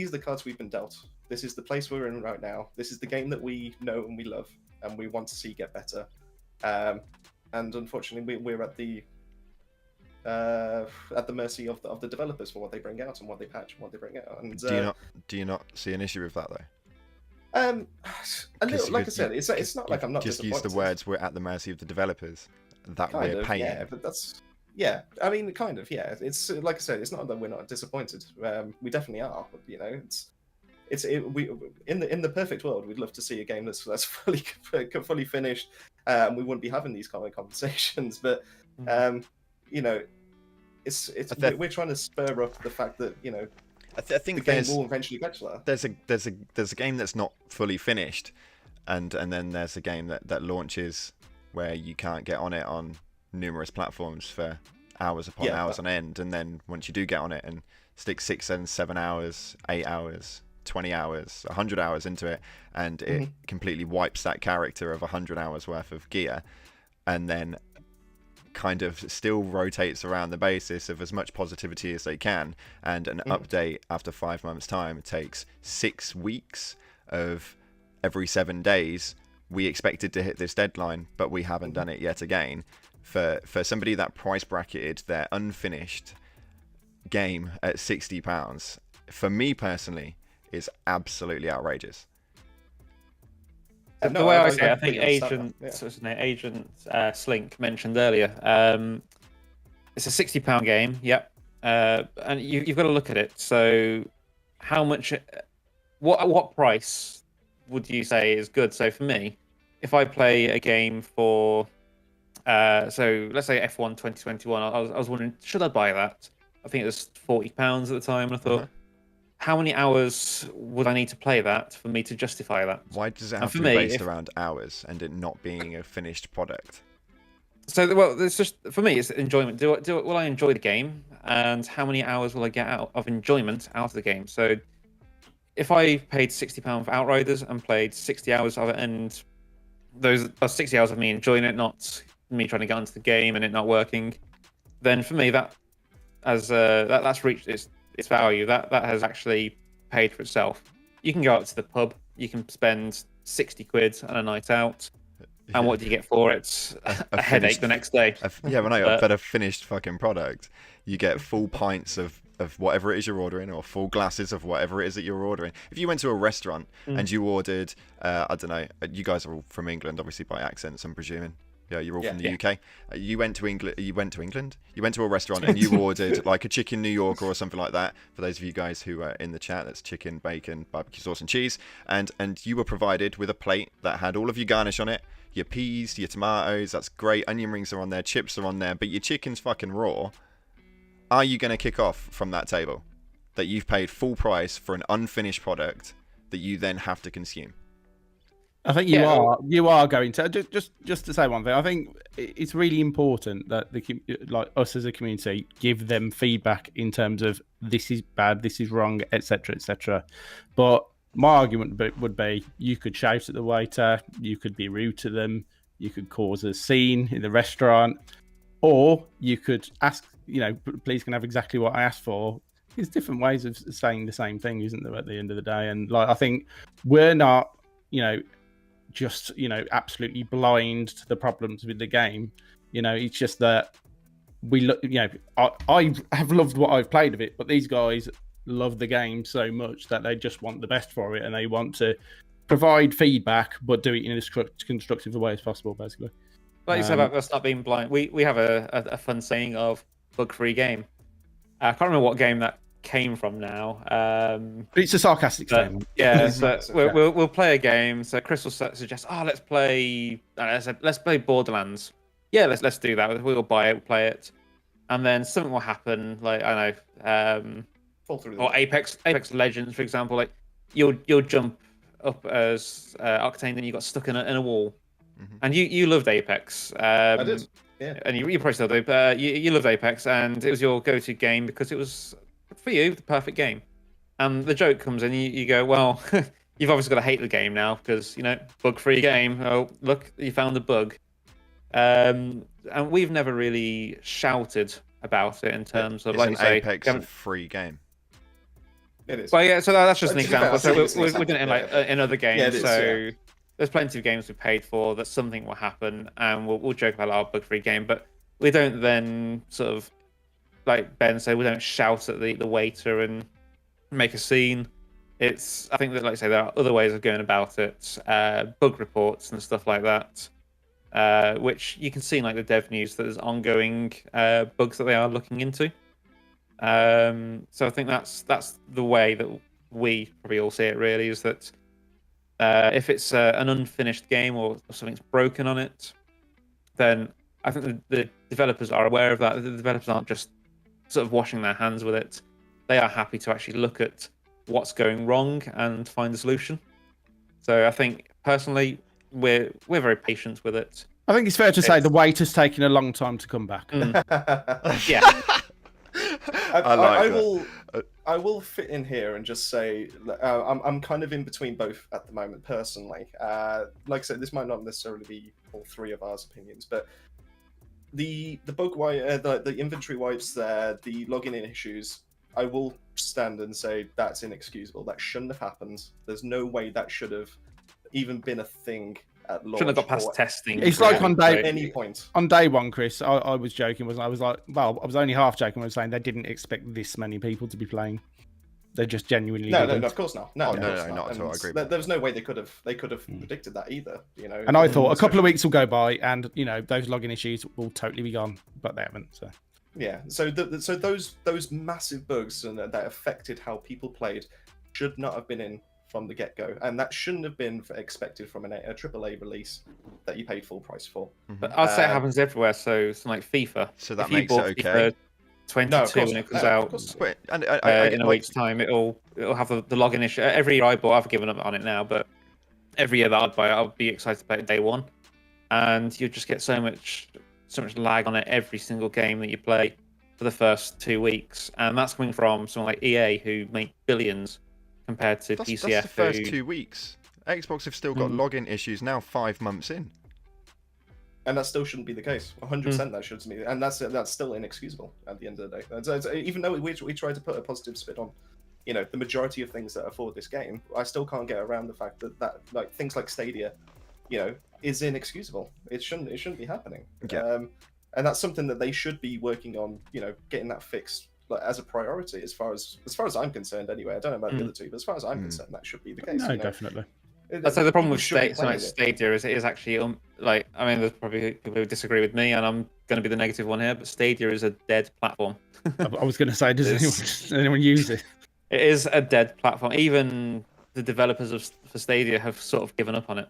are the cards we've been dealt. This is the place we're in right now. This is the game that we know and we love, and we want to see get better. And unfortunately, we're at the mercy of the developers for what they bring out and what they patch and what they bring out. And Do you not see an issue with that though? A little, like I said, it's not like I'm not just disappointed. use the words "we're at the mercy of the developers" that Kind we're of, paying. yeah, but that's I mean, kind of, yeah. It's like I said, it's not that we're not disappointed. We definitely are. But, we in the perfect world, we'd love to see a game that's fully finished, and we wouldn't be having these kind of conversations. But we're trying to spur up the fact that I think the game will eventually get to that. There's a game that's not fully finished, and then there's a game that launches where you can't get on it on numerous platforms for hours upon hours on end, and then once you do get on it and stick 6 and 7 hours, 8 hours, 20 hours, 100 hours into it, and it completely wipes that character of 100 hours worth of gear, and then kind of still rotates around the basis of as much positivity as they can, and an update after 5 months time takes 6 weeks of every 7 days. We expected to hit this deadline, but we haven't done it yet again. For somebody that price bracketed their unfinished game at £60, for me personally, is absolutely outrageous. The way I see it, I think Agent Slink mentioned earlier, it's a £60 game, yep. And you've got to look at it. So how much, what price would you say is good? So for me, if I play a game for, so let's say F1 2021, I was wondering, should I buy that? I think it was £40 at the time, and I thought, how many hours would I need to play that for me to justify that? Why does it have to be based around hours and it not being a finished product? So, well, it's just, for me, it's enjoyment. Will I enjoy the game? And how many hours will I get out of enjoyment out of the game? So if I paid £60 for Outriders and played 60 hours of it, and those are 60 hours of me enjoying it, not me trying to get onto the game and it not working, then for me, that's reached its value. That has actually paid for itself. You can go out to the pub, you can spend 60 quid on a night out, and what do you get for it? A headache the next day. A better finished fucking product. You get full pints of whatever it is you're ordering, or full glasses of whatever it is that you're ordering. If you went to a restaurant and you ordered, I don't know, you guys are all from England, obviously by accents, I'm presuming. Yeah, you're all from the UK. You went to England. You went to a restaurant and you ordered like a chicken New Yorker or something like that. For those of you guys who are in the chat, that's chicken, bacon, barbecue sauce, and cheese. And you were provided with a plate that had all of your garnish on it, your peas, your tomatoes. That's great. Onion rings are on there, chips are on there, but your chicken's fucking raw. Are you going to kick off from that table that you've paid full price for an unfinished product that you then have to consume? I think you are going to just to say one thing. I think it's really important that like us as a community give them feedback in terms of this is bad, this is wrong, etc., etc. But my argument would be you could shout at the waiter, you could be rude to them, you could cause a scene in the restaurant, or you could ask, please can I have exactly what I asked for. There's different ways of saying the same thing, isn't there? At the end of the day, and like I think we're not, just absolutely blind to the problems with the game. It's just that we look. I have loved what I've played of it, but these guys love the game so much that they just want the best for it, and they want to provide feedback, but do it in as constructive a way as possible, basically. Like you said about us not being blind, we have a fun saying of bug-free game. I can't remember what game that came from now. But it's a sarcastic But, statement. yeah, It's so massive, we'll, yeah. we'll play a game. So Chris will suggest, let's play. Let's play Borderlands. Yeah, let's do that. We'll buy it, we'll play it, and then something will happen. Like I don't know, Fall through the or wall. Apex Legends, for example. Like you'll jump up as Octane, and you got stuck in a wall, and you loved Apex. I did. Yeah. And you probably still do. But you loved Apex, and it was your go-to game because it was for you the perfect game. And the joke comes in, you go, well, you've obviously got to hate the game now because bug-free game. Oh, look, you found a bug. And we've never really shouted about it in terms of, like you Isn't say, Apex a free game? It is. But yeah, so that's just an To be fair, example. I So think it's an we're doing it in example, in other games. Yeah, it is, so yeah. there's plenty of games we paid for that something will happen, and we'll joke about our bug-free game, but we don't then sort of, like Ben said, we don't shout at the waiter and make a scene. I think that, like I say, there are other ways of going about it, bug reports and stuff like that, which you can see in like the dev news that there's ongoing bugs that they are looking into. So I think that's the way that we probably all see it. Really, is that if it's an unfinished game or something's broken on it, then I think the developers are aware of that. The developers aren't just sort of washing their hands with it. They are happy to actually look at what's going wrong and find a solution. So I think personally, we're very patient with it. I think it's fair to say the wait has taken a long time to come back. Yeah. I will fit in here and just say I'm kind of in between both at the moment personally. Like I said, this might not necessarily be all three of our opinions, but the bug wipe, the inventory wipes there, the logging in issues, I will stand and say that's inexcusable. That shouldn't have happened. There's no way that should have even been a thing at launch. Shouldn't have got past testing. It's like on day at any point. On day one, Chris, I was joking. I was like, well, I was only half joking when I was saying they didn't expect this many people to be playing. They just genuinely didn't. No, of course not. No, not at all. I agree. There was no way they could have predicted that either. And I thought a couple of weeks will go by, and those login issues will totally be gone, but they haven't. So yeah, so those massive bugs and that affected how people played should not have been in from the get-go, and that shouldn't have been expected from a AAA release that you paid full price for. But I'd say it happens everywhere. So something like FIFA. So that if you makes it bought okay. FIFA 22 when it comes out Wait, and in a week's time, it'll have the login issue. Every year I bought, I've given up on it now, but every year that I'd buy it, I'll be excited to play it day one, and you just get so much lag on it every single game that you play for the first 2 weeks, and that's coming from someone like EA who make billions compared to PCF. That's the first 2 weeks. Xbox have still got login issues now 5 months in. And that still shouldn't be the case. 100% that shouldn't be, and that's still inexcususable at the end of the day. Even though we try to put a positive spin on, the majority of things that afford this game, I still can't get around the fact that like things like Stadia, is inexcusable. It shouldn't be happening. Yeah. And that's something that they should be working on. Getting that fixed as a priority. As far as I'm concerned, anyway. I don't know about the other two, but as far as I'm concerned, that should be the case. no, definitely. I'd say the problem with People should be something like playing it. Stadia is it is actually there's probably people who disagree with me, and I'm going to be the negative one here. But Stadia is a dead platform. I was going to say, does anyone use it? It is a dead platform. Even the developers for Stadia have sort of given up on it.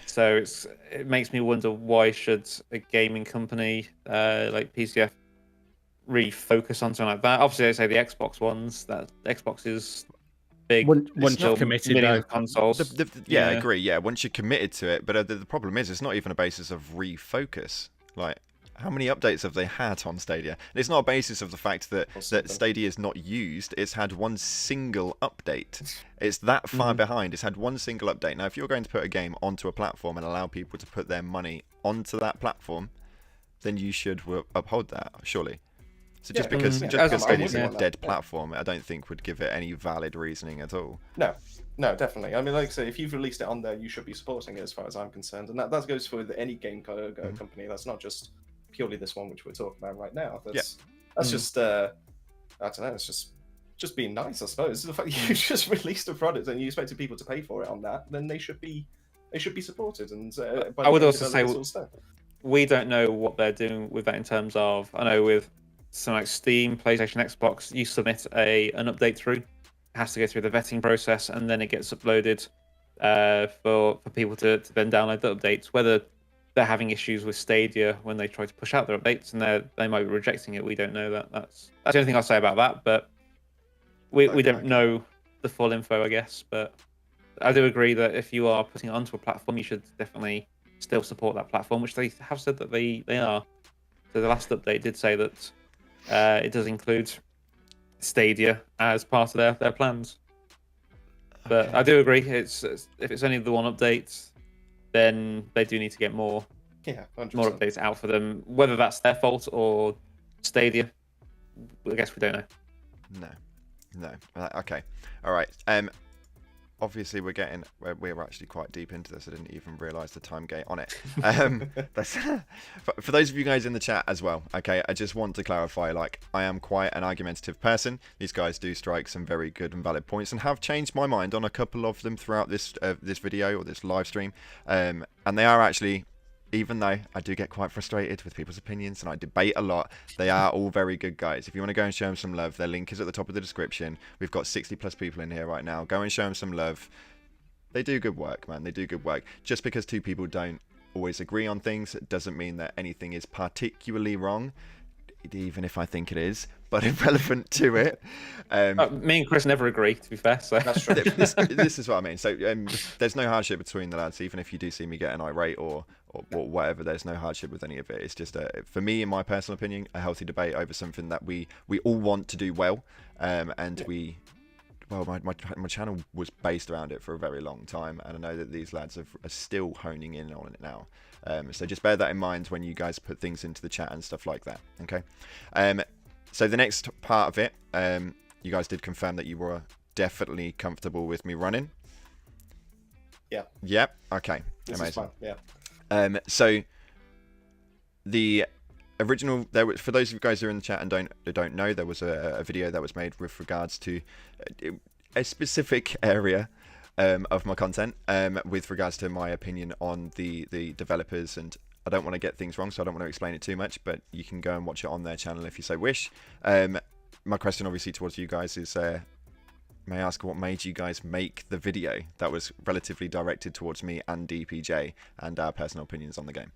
So it makes me wonder, why should a gaming company like PCF really focus on something like that? Obviously, I say the Xbox ones. That Xbox is big. Once you're committed, millions though. of consoles. I agree. Yeah, once you're committed to it, but the problem is, it's not even a basis of refocus. Like, how many updates have they had on Stadia? And it's not a basis of the fact that Stadia is not used. It's had one single update. It's that far behind. It's had one single update. Now, if you're going to put a game onto a platform and allow people to put their money onto that platform, then you should uphold that, surely. So just because Stadia is a dead platform, I don't think would give it any valid reasoning at all. No, definitely. I mean, like I say, if you've released it on there, you should be supporting it, as far as I'm concerned, and that goes for any game company. That's not just purely this one which we're talking about right now. That's just I don't know. It's just being nice, I suppose. The fact you just released a product and you expected people to pay for it on that, then they should be supported. And I would also say we don't know what they're doing with that in terms of, I know with so like Steam, PlayStation, Xbox, you submit an update through. It has to go through the vetting process, and then it gets uploaded for people to then download the updates. Whether they're having issues with Stadia when they try to push out their updates and they might be rejecting it, we don't know that. That's the only thing I'll say about that. But we don't know the full info, I guess. But I do agree that if you are putting it onto a platform, you should definitely still support that platform, which they have said that they are. So the last update did say that it does include Stadia as part of their plans. But I do agree, if it's only the one update, then they do need to get more 100%. more updates out for them. Whether that's their fault or Stadia, I guess we don't know. No. Okay. All right. Obviously we're actually quite deep into this. I didn't even realise the time gate on it. For those of you guys in the chat as well, okay, I just want to clarify, like, I am quite an argumentative person. These guys do strike some very good and valid points and have changed my mind on a couple of them throughout this video or this live stream. And they are actually, even though I do get quite frustrated with people's opinions and I debate a lot, they are all very good guys. If you want to go and show them some love, their link is at the top of the description. We've got 60+ people in here right now. Go and show them some love. They do good work, man. They do good work. Just because two people don't always agree on things doesn't mean that anything is particularly wrong, even if I think it is, but irrelevant to it. Me and Chris never agree, to be fair. So That's true. This is what I mean. So there's no hardship between the lads, even if you do see me getting irate or whatever. There's no hardship with any of it. It's just for me, in my personal opinion, a healthy debate over something that we all want to do well, and we. Well, my channel was based around it for a very long time, and I know that these lads are still honing in on it now. So just bear that in mind when you guys put things into the chat and stuff like that. Okay. So the next part of it, you guys did confirm that you were definitely comfortable with me running. Yeah. Yep. Okay. This Amazing. is fine. Yeah. So the original, for those of you guys who are in the chat and don't know, there was a video that was made with regards to a specific area of my content, with regards to my opinion on the developers, and I don't want to get things wrong, so I don't want to explain it too much, but you can go and watch it on their channel if you so wish. My question obviously towards you guys is, may I ask what made you guys make the video that was relatively directed towards me and DPJ and our personal opinions on the game?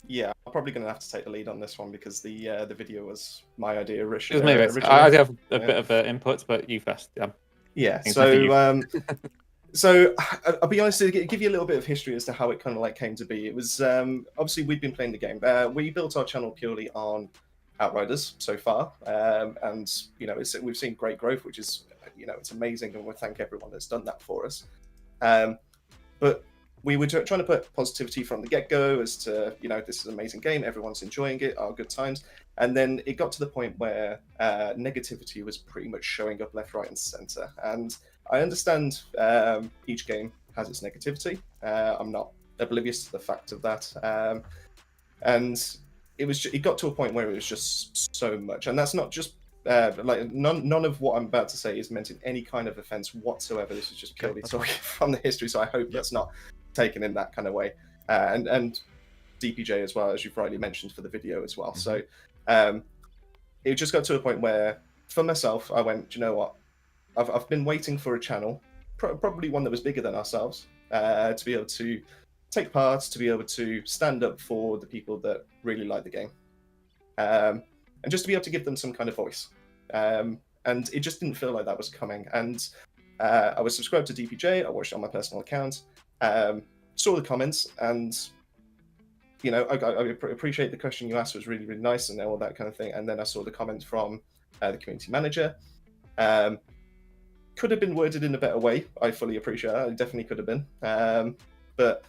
Yeah, I'm probably going to have to take the lead on this one because the video was my idea it was originally. maybe I do have a bit of input, but you first. Yeah. Thanks, So I'll be honest, to give you a little bit of history as to how it kind of like came to be. It was obviously we've been playing the game. We built our channel purely on Outriders so far, and you know we've seen great growth, which is it's amazing, and we thank everyone that's done that for us. But we were trying to put positivity from the get-go as to, this is an amazing game, everyone's enjoying it, our good times. And then it got to the point where negativity was pretty much showing up left, right, and center. And I understand each game has its negativity. I'm not oblivious to the fact of that. And it got to a point where it was just so much. And that's not just none of what I'm about to say is meant in any kind of offense whatsoever. This is just purely talking from the history, so I hope that's not taken in that kind of way. And DPJ as well, as you've rightly mentioned for the video as well. So it just got to a point where, for myself, I went, do you know what? I've been waiting for a channel, probably one that was bigger than ourselves, to be able to take part, to be able to stand up for the people that really like the game, and just to be able to give them some kind of voice. And it just didn't feel like that was coming. And I was subscribed to DPJ. I watched it on my personal account, saw the comments, and I appreciate the question you asked was really, really nice and all that kind of thing. And then I saw the comment from the community manager. Could have been worded in a better way. I fully appreciate that. It definitely could have been. But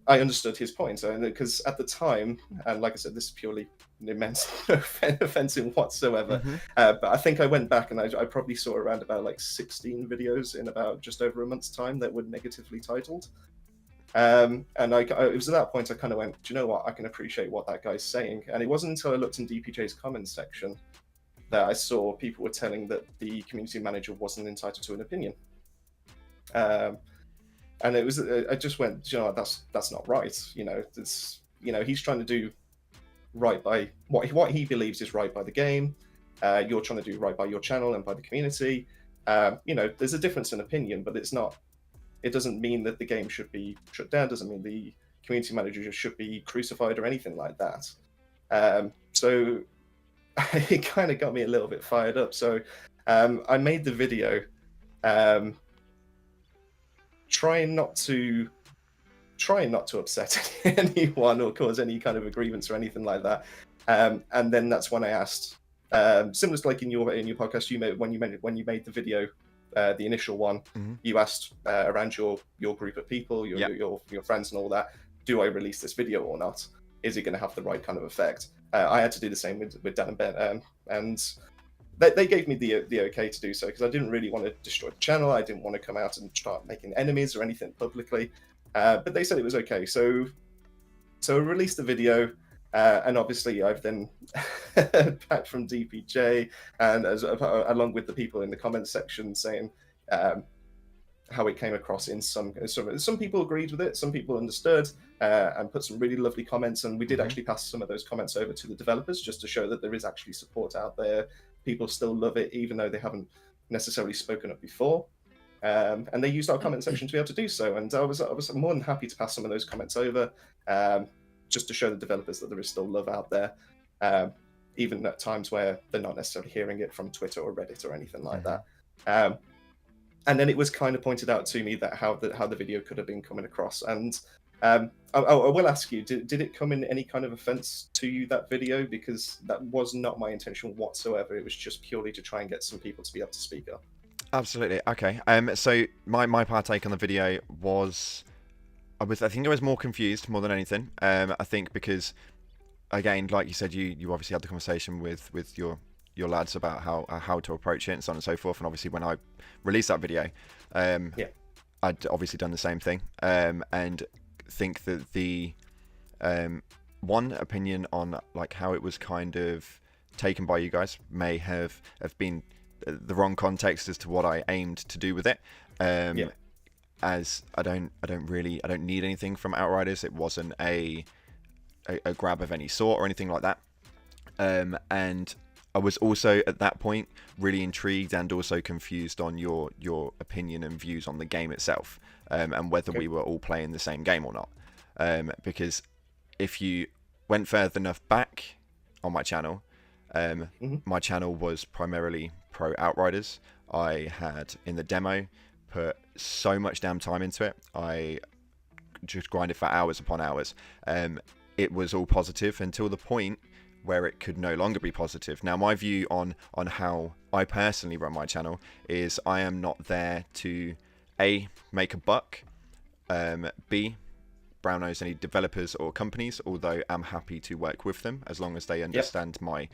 I understood his point. Because at the time, and like I said, this is purely immense offensive whatsoever. But I think I went back and I probably saw around about like 16 videos in about just over a month's time that were negatively titled. And it was at that point I kind of went, do you know what? I can appreciate what that guy's saying. And it wasn't until I looked in DPJ's comments section that I saw people were telling that the community manager wasn't entitled to an opinion. And I just went, you know, that's not right. He's trying to do right by what he believes is right by the game. You're trying to do right by your channel and by the community. There's a difference in opinion, but it's not. It doesn't mean that the game should be shut down. Doesn't mean the community manager should be crucified or anything like that. So it kind of got me a little bit fired up. So I made the video trying not to upset anyone or cause any kind of a grievance or anything like that. And then that's when I asked, similar to like in your podcast, when you made the video, the initial one, you asked around your group of people, your friends and all that, do I release this video or not? Is it going to have the right kind of effect? I had to do the same with Dan and Ben, and they gave me the okay to do so, because I didn't really want to destroy the channel. I didn't want to come out and start making enemies or anything publicly. But they said it was okay. So I released the video, and obviously I've then back from DPJ and along with the people in the comments section saying how it came across in some people agreed with it, some people understood, and put some really lovely comments. And we did actually pass some of those comments over to the developers just to show that there is actually support out there. People still love it, even though they haven't necessarily spoken up before. And they used our comment section to be able to do so. And I was more than happy to pass some of those comments over, just to show the developers that there is still love out there, even at times where they're not necessarily hearing it from Twitter or Reddit or anything like that. And then it was kind of pointed out to me that how the video could have been coming across. And I will ask you, did it come in any kind of offense to you, that video? Because that was not my intention whatsoever. It was just purely to try and get some people to be able to speak up. Absolutely. Okay. So my partake on the video was, I think I was more confused more than anything. I think because, again, like you said, you obviously had the conversation with your lads about how to approach it and so on and so forth. And obviously when I released that video, I'd obviously done the same thing. And think that the one opinion on like how it was kind of taken by you guys may have been the wrong context as to what I aimed to do with it. As I don't need anything from Outriders. It wasn't a grab of any sort or anything like that. And I was also at that point really intrigued and also confused on your opinion and views on the game itself, and whether we were all playing the same game or not. Because if you went further enough back on my channel, my channel was primarily pro Outriders. I had in the demo put so much damn time into it. I just grinded for hours upon hours. It was all positive until the point where it could no longer be positive. Now, my view on how I personally run my channel is I am not there to A, make a buck, B, brown nose any developers or companies, although I'm happy to work with them as long as they understand my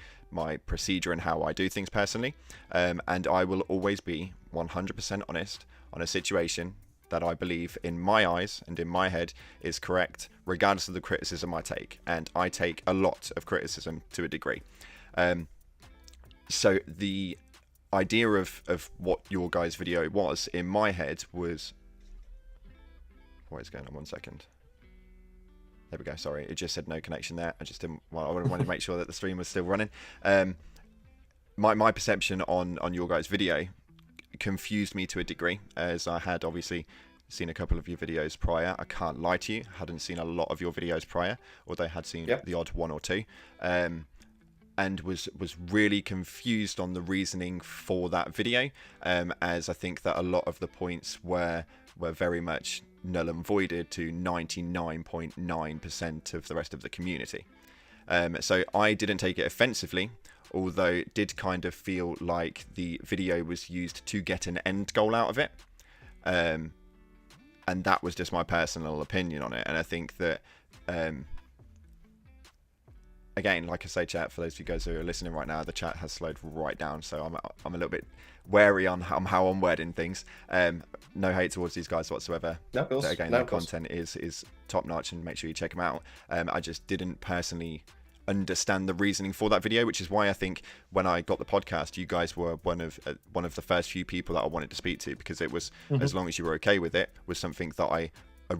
procedure and how I do things personally. And I will always be 100% honest on a situation that I believe in my eyes and in my head is correct, regardless of the criticism I take. And I take a lot of criticism to a degree. So the idea of what your guys' video was in my head was... What is going on? 1 second. There we go. Sorry, it just said no connection there. I just didn't. Well, I wanted to make sure that the stream was still running. My perception on your guys' video confused me to a degree, as I had obviously seen a couple of your videos prior. I can't lie to you, hadn't seen a lot of your videos prior, although I had seen the odd one or two, and was really confused on the reasoning for that video, as I think that a lot of the points were very much null and voided to 99.9% of the rest of the community. So I didn't take it offensively, although it did kind of feel like the video was used to get an end goal out of it. And that was just my personal opinion on it. And I think that, again, like I say, chat, for those of you guys who are listening right now, the chat has slowed right down. So I'm a little bit wary on how I'm wording things. No hate towards these guys whatsoever. No, of course. But again, their content is top notch, and make sure you check them out. I just didn't personally understand the reasoning for that video, which is why I think when I got the podcast, you guys were one of the first few people that I wanted to speak to, because it was, as long as you were okay with it, was something that I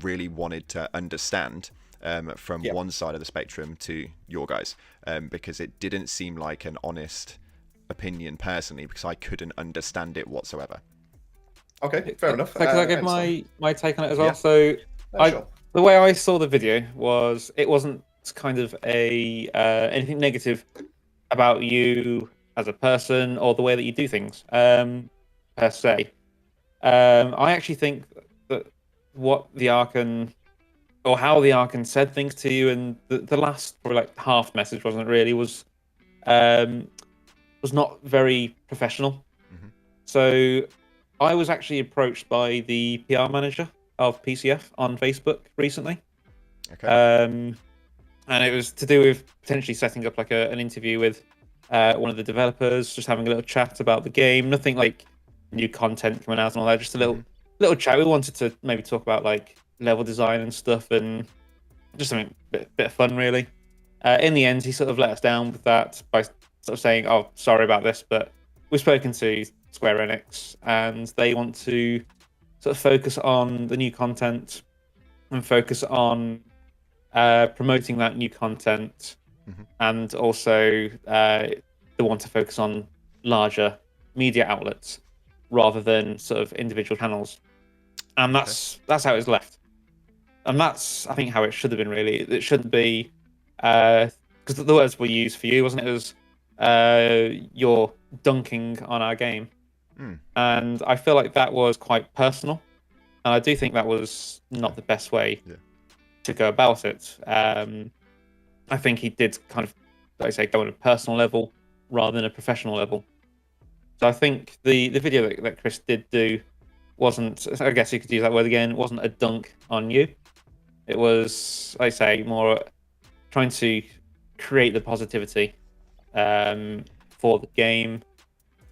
really wanted to understand. from Yeah. one side of the spectrum to your guys, because it didn't seem like an honest opinion personally, because I couldn't understand it whatsoever. Okay, fair enough. So, can I give understand. my take on it as well? Yeah. So, Sure. the way I saw the video was it wasn't kind of a anything negative about you as a person or the way that you do things per se. I actually think that what the Archon or how the Archon said things to you, and the last probably like half message was not very professional. Mhm. So I was actually approached by the PR manager of PCF on Facebook recently. Okay. And it was to do with potentially setting up like an interview with one of the developers, just having a little chat about the game. Nothing like new content coming out and all that. Just a little chat. We wanted to maybe talk about like level design and stuff, and just something bit of fun, really. In the end, he sort of let us down with that by sort of saying, "Oh, sorry about this, but we've spoken to Square Enix, and they want to sort of focus on the new content and focus on promoting that new content, and also they want to focus on larger media outlets rather than sort of individual channels." And that's how it was left. And that's, I think, how it should have been, really. It shouldn't be, because the words were used for you, wasn't it? It was, you're dunking on our game. And I feel like that was quite personal. And I do think that was not the best way to go about it. I think he did kind of, like I say, go on a personal level rather than a professional level. So I think the video that Chris did do wasn't, I guess you could use that word again, wasn't a dunk on you. It was, like I say, more trying to create the positivity for the game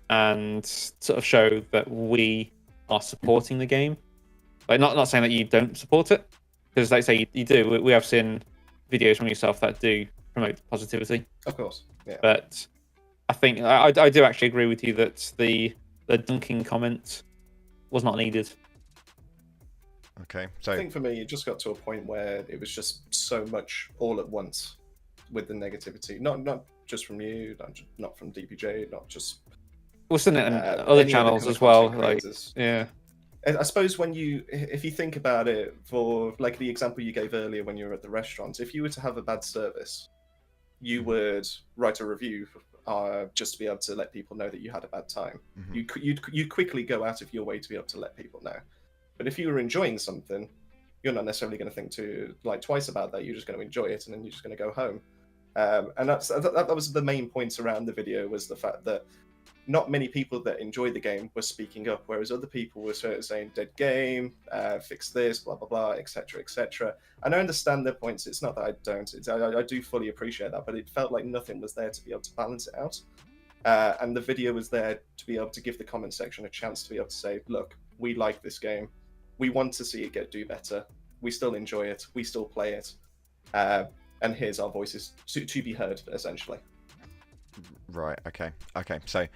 and sort of show that we are supporting the game. Like, not saying that you don't support it, because like I say, you do. We have seen videos from yourself that do promote positivity. Of course, yeah. But I think I do actually agree with you that the dunking comment was not needed. Okay, so I think for me, it just got to a point where it was just so much all at once with the negativity. Not just from you, not from DPJ, not just. We've seen it in other channels as well. Like, yeah. I suppose if you think about it, for like the example you gave earlier when you were at the restaurant, if you were to have a bad service, you would write a review just to be able to let people know that you had a bad time. You'd quickly go out of your way to be able to let people know. But if you were enjoying something, you're not necessarily going to think twice about that. You're just going to enjoy it, and then you're just going to go home. And that was the main point around the video, was the fact that not many people that enjoy the game were speaking up, whereas other people were sort of saying dead game, fix this, blah blah blah, etc. etc. And I understand their points. It's not that I don't. I do fully appreciate that, but it felt like nothing was there to be able to balance it out. And the video was there to be able to give the comment section a chance to be able to say, look, we like this game. We want to see it do better. We still enjoy it. We still play it. And here's our voices to be heard, essentially. Right. Okay. So,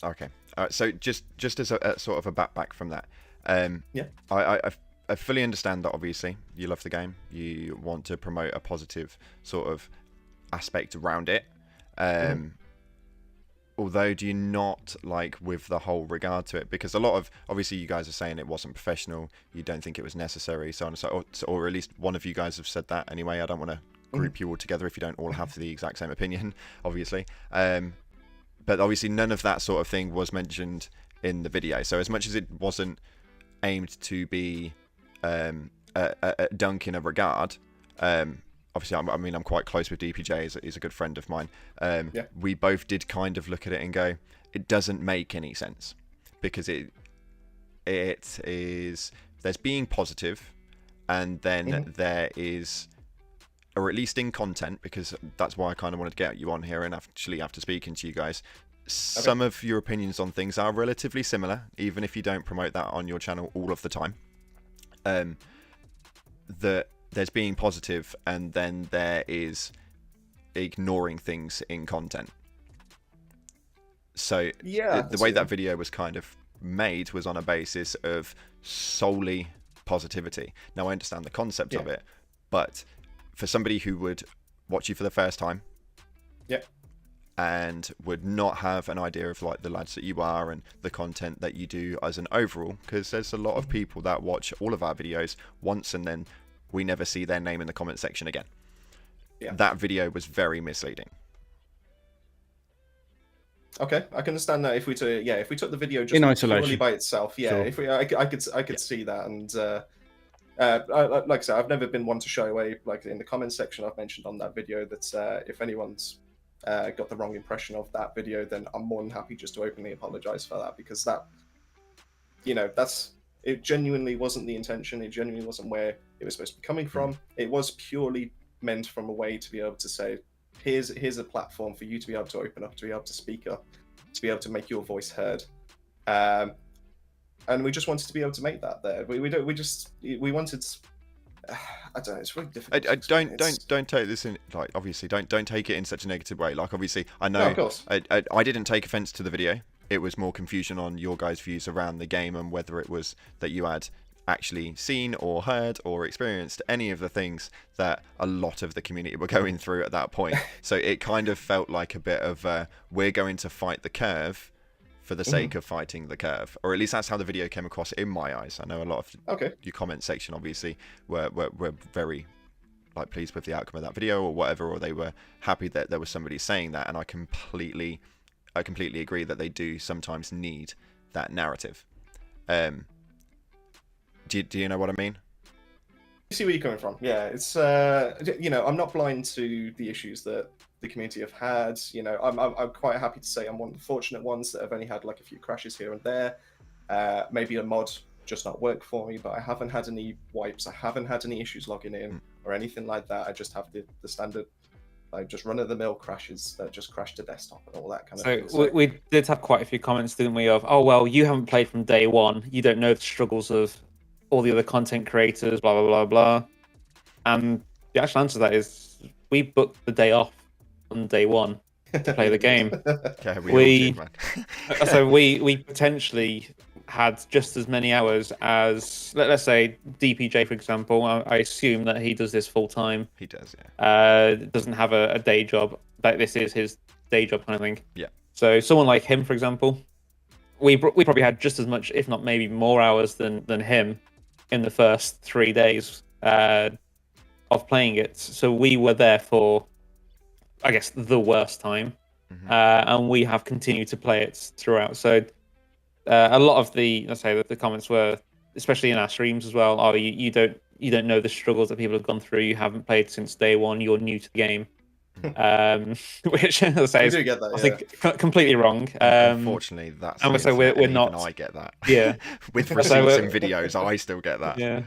okay. So just as a sort of a back from that. I fully understand that. Obviously, you love the game. You want to promote a positive sort of aspect around it. Although, do you not like with the whole regard to it? Because a lot of, obviously, you guys are saying it wasn't professional. You don't think it was necessary, so on and so, or at least one of you guys have said that anyway. I don't want to group you all together if you don't all have the exact same opinion, obviously. But obviously, none of that sort of thing was mentioned in the video. So as much as it wasn't aimed to be a dunk in a regard, obviously, I mean, I'm quite close with DPJ. He's a good friend of mine. We both did kind of look at it and go, it doesn't make any sense, because it is, there's being positive, and then there is, or at least in content, because that's why I kind of wanted to get you on here, and actually after speaking to you guys, some of your opinions on things are relatively similar, even if you don't promote that on your channel all of the time. There's being positive, and then there is ignoring things in content. So the way that video was kind of made was on a basis of solely positivity. Now I understand the concept of it, but for somebody who would watch you for the first time, Yep. and would not have an idea of like the lads that you are and the content that you do as an overall, because there's a lot of people that watch all of our videos once and then we never see their name in the comment section again. Yeah. That video was very misleading. Okay, I can understand that if we took the video just In purely isolation. by itself, yeah, Sure. if we I could see that, and like I said, I've never been one to shy away. Like in the comments section, I've mentioned on that video that if anyone's got the wrong impression of that video, then I'm more than happy just to openly apologize for that, because that, it genuinely wasn't the intention. It genuinely wasn't where it was supposed to be coming from. It was purely meant from a way to be able to say, here's a platform for you to be able to open up, to be able to speak up, to be able to make your voice heard. And we just wanted to be able to make that there. We wanted. I don't know. It's really difficult. Don't take this in, like, obviously don't take it in such a negative way. Like, obviously, I know. No, of course. I didn't take offense to the video. It was more confusion on your guys' views around the game and whether it was that you had actually seen or heard or experienced any of the things that a lot of the community were going through at that point. So it kind of felt like a bit of we're going to fight the curve for the sake of fighting the curve, or at least that's how the video came across in my eyes. I know a lot of your comment section obviously were very like pleased with the outcome of that video or whatever, or they were happy that there was somebody saying that, and I completely agree that they do sometimes need that narrative. Do you know what I mean? You see where you're coming from. Yeah, it's I'm not blind to the issues that the community have had. I'm quite happy to say I'm one of the fortunate ones that have only had like a few crashes here and there. Maybe a mod just not worked for me, but I haven't had any wipes. I haven't had any issues logging in or anything like that. I just have the standard, like, just run-of-the-mill crashes that just crash to desktop and all that kind of thing. So we did have quite a few comments, didn't we, of, oh, well, you haven't played from day one. You don't know the struggles of all the other content creators, blah, blah, blah, blah. And the actual answer to that is we booked the day off on day one to play the game. Okay, we all did, man. So we potentially had just as many hours as, let's say, DPJ, for example. I assume that he does this full time. He does, yeah. Doesn't have a day job. Like, this is his day job kind of thing. Yeah. So someone like him, for example, we probably had just as much, if not maybe more hours than him in the first 3 days of playing it. So we were there for, I guess, the worst time. And we have continued to play it throughout. So a lot of the comments were, especially in our streams as well, you don't know the struggles that people have gone through. You haven't played since day one. You're new to the game. Which, as I say, I think completely wrong. Unfortunately, that's and so we're not. I get that. Yeah, with receipts and videos, I still get that. Yeah,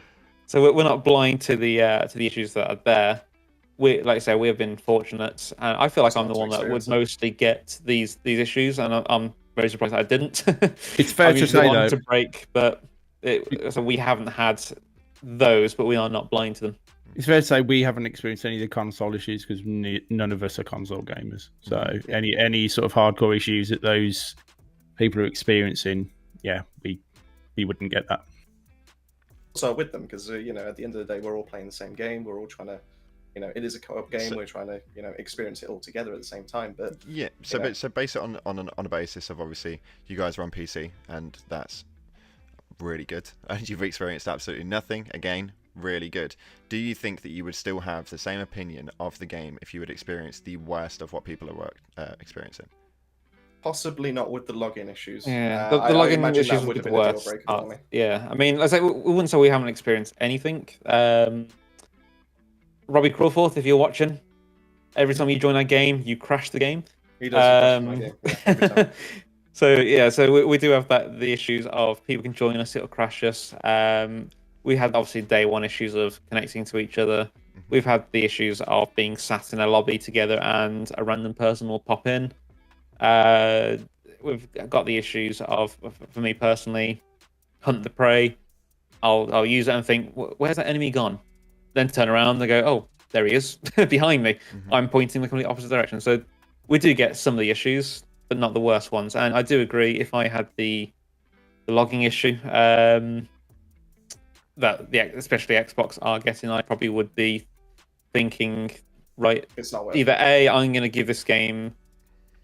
so we're not blind to the issues that are there. We, like I say, we have been fortunate, and I feel like I'm the one that would mostly get these issues, and I'm very surprised I didn't. It's fair to say though, to break, but so we haven't had those, but we are not blind to them. It's fair to say we haven't experienced any of the console issues because none of us are console gamers. So any sort of hardcore issues that those people are experiencing, yeah, we wouldn't get that. Also with them, because at the end of the day, we're all playing the same game. We're all trying to, it is a co-op game. We're trying to, experience it all together at the same time. But yeah, so base it on a basis of, obviously you guys are on PC, and that's really good. And you've experienced absolutely nothing. Again, really good. Do you think that you would still have the same opinion of the game if you had experienced the worst of what people are experiencing? Possibly not with the login issues. Yeah, the login issues would be the worst. Yeah, I mean, we wouldn't say we haven't experienced anything. Robbie Crawforth, if you're watching, every time you join our game, you crash the game. He does my game. Yeah, every time. So we do have the issues of people can join us, it'll crash us. We had obviously day one issues of connecting to each other. We've had the issues of being sat in a lobby together and a random person will pop in. We've got the issues of, for me personally, hunt the prey. I'll use it and think, where's that enemy gone? Then turn around and go, oh, there he is, behind me. I'm pointing the complete opposite direction. So we do get some of the issues, but not the worst ones. And I do agree, if I had the logging issue, that especially Xbox are getting, I probably would be thinking, right, It's not worth either it. A, I'm going to give this game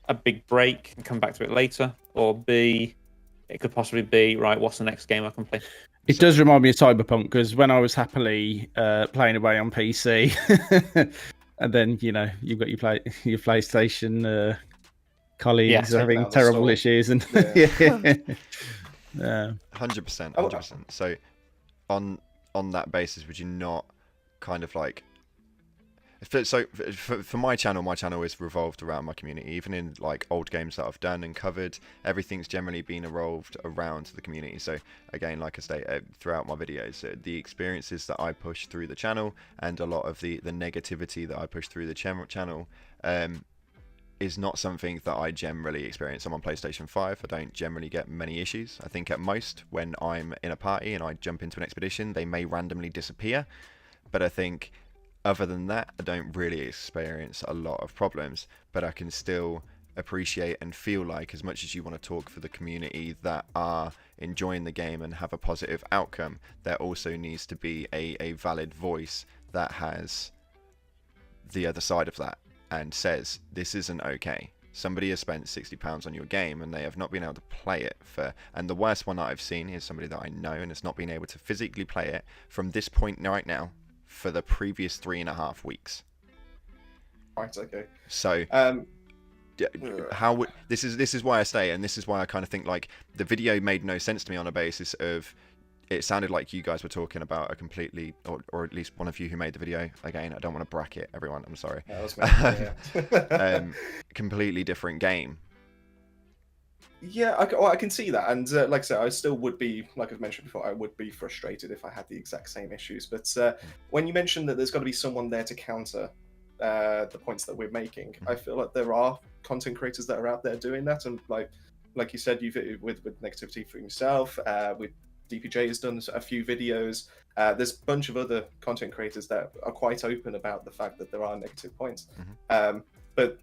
a big break and come back to it later, or B, it could possibly be, right, what's the next game I can play? It does remind me of Cyberpunk, because when I was happily playing away on PC, and then you've got your PlayStation colleagues Taken having out of the terrible store. issues, and Yeah. yeah. 100%, Oh, 100%. So, on that basis, would you not kind of like? So for my channel is revolved around my community. Even in like old games that I've done and covered, everything's generally been revolved around the community. So again, like I say, throughout my videos, the experiences that I push through the channel and a lot of the negativity that I push through the channel is not something that I generally experience. I'm on PlayStation 5. I don't generally get many issues. I think at most when I'm in a party and I jump into an expedition, they may randomly disappear. But I think other than that, I don't really experience a lot of problems, but I can still appreciate and feel like, as much as you want to talk for the community that are enjoying the game and have a positive outcome, there also needs to be a valid voice that has the other side of that and says, this isn't okay. Somebody has spent £60 on your game and they have not been able to play it and the worst one that I've seen is somebody that I know and has not been able to physically play it from this point right now for the previous 3.5 weeks. Right. Okay. So how would this is why I stay, and this is why I kind of think like the video made no sense to me on a basis of it sounded like you guys were talking about a completely, or at least one of you who made the video. Again, I don't want to bracket everyone. I'm sorry. That was me, yeah. Completely different game. Yeah, I can see that, and like I said, I still would be, like I've mentioned before, I would be frustrated if I had the exact same issues. But when you mentioned that there's got to be someone there to counter the points that we're making, I feel like there are content creators that are out there doing that, and like you said, you've with negativity from yourself, with DPJ has done a few videos. There's a bunch of other content creators that are quite open about the fact that there are negative points, but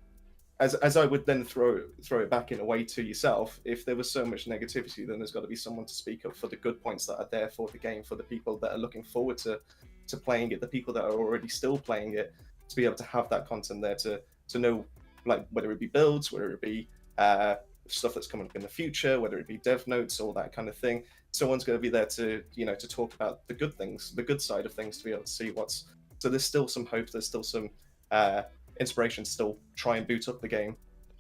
as I would then throw it back in a way to yourself, if there was so much negativity, then there's got to be someone to speak up for the good points that are there for the game, for the people that are looking forward to playing it, the people that are already still playing it, to be able to have that content there to know, like, whether it be builds, whether it be stuff that's coming up in the future, whether it be dev notes, all that kind of thing. Someone's going to be there to to talk about the good things, the good side of things, to be able to see what's. So there's still some hope. There's still some inspiration to still try and boot up the game,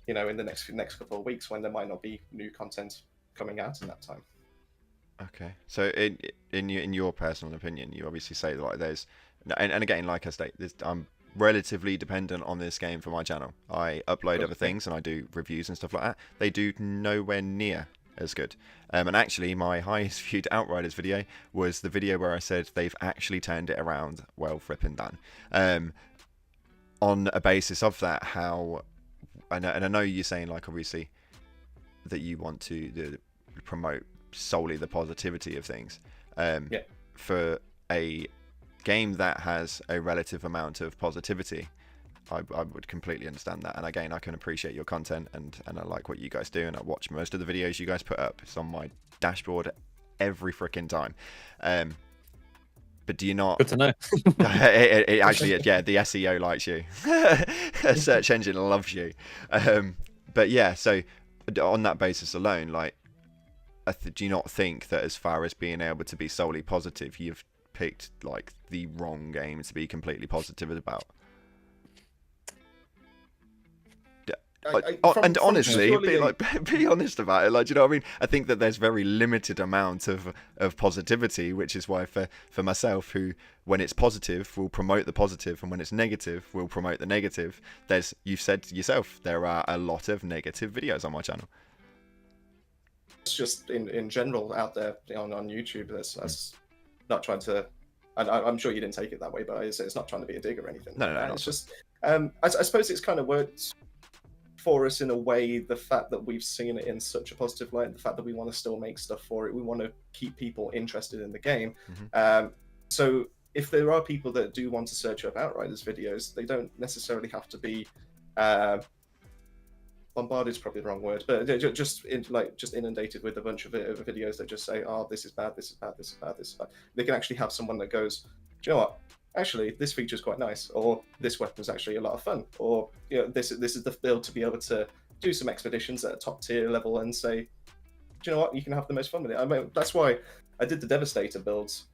in the next couple of weeks when there might not be new content coming out in that time. Okay, so in your personal opinion, you obviously say like there's, and again, like I state, I'm relatively dependent on this game for my channel. I upload other things and I do reviews and stuff like that. They do nowhere near as good. And actually, my highest viewed Outriders video was the video where I said they've actually turned it around. Well, flipping done. On a basis of that, how, and I know you're saying like obviously that you want to promote solely the positivity of things. For a game that has a relative amount of positivity, I would completely understand that. And again, I can appreciate your content and I like what you guys do, and I watch most of the videos you guys put up. It's on my dashboard every freaking time. But do you not? Good to know. it actually, yeah, the SEO likes you. Search engine loves you. But yeah, so on that basis alone, like, do you not think that as far as being able to be solely positive, you've picked like the wrong game to be completely positive about? And honestly, be honest about it. Like, do you know what I mean? I think that there's very limited amount of positivity, which is why for myself, who when it's positive will promote the positive, and when it's negative will promote the negative. You've said yourself, there are a lot of negative videos on my channel. It's just in general out there on YouTube. That's not trying to. And I'm sure you didn't take it that way, but it's not trying to be a dig or anything. No, it's just. I suppose it's kind of worked for us in a way, the fact that we've seen it in such a positive light, the fact that we want to still make stuff for it, we want to keep people interested in the game. So if there are people that do want to search up Outriders videos, they don't necessarily have to be bombarded is probably the wrong word, but just inundated with a bunch of videos that just say, oh, this is bad, this is bad, this is bad, this is bad. They can actually have someone that goes, do you know what, actually, this feature is quite nice, or this weapon's actually a lot of fun, or this is the build to be able to do some expeditions at a top tier level and say, do you know what, you can have the most fun with it. I mean, that's why I did the Devastator builds.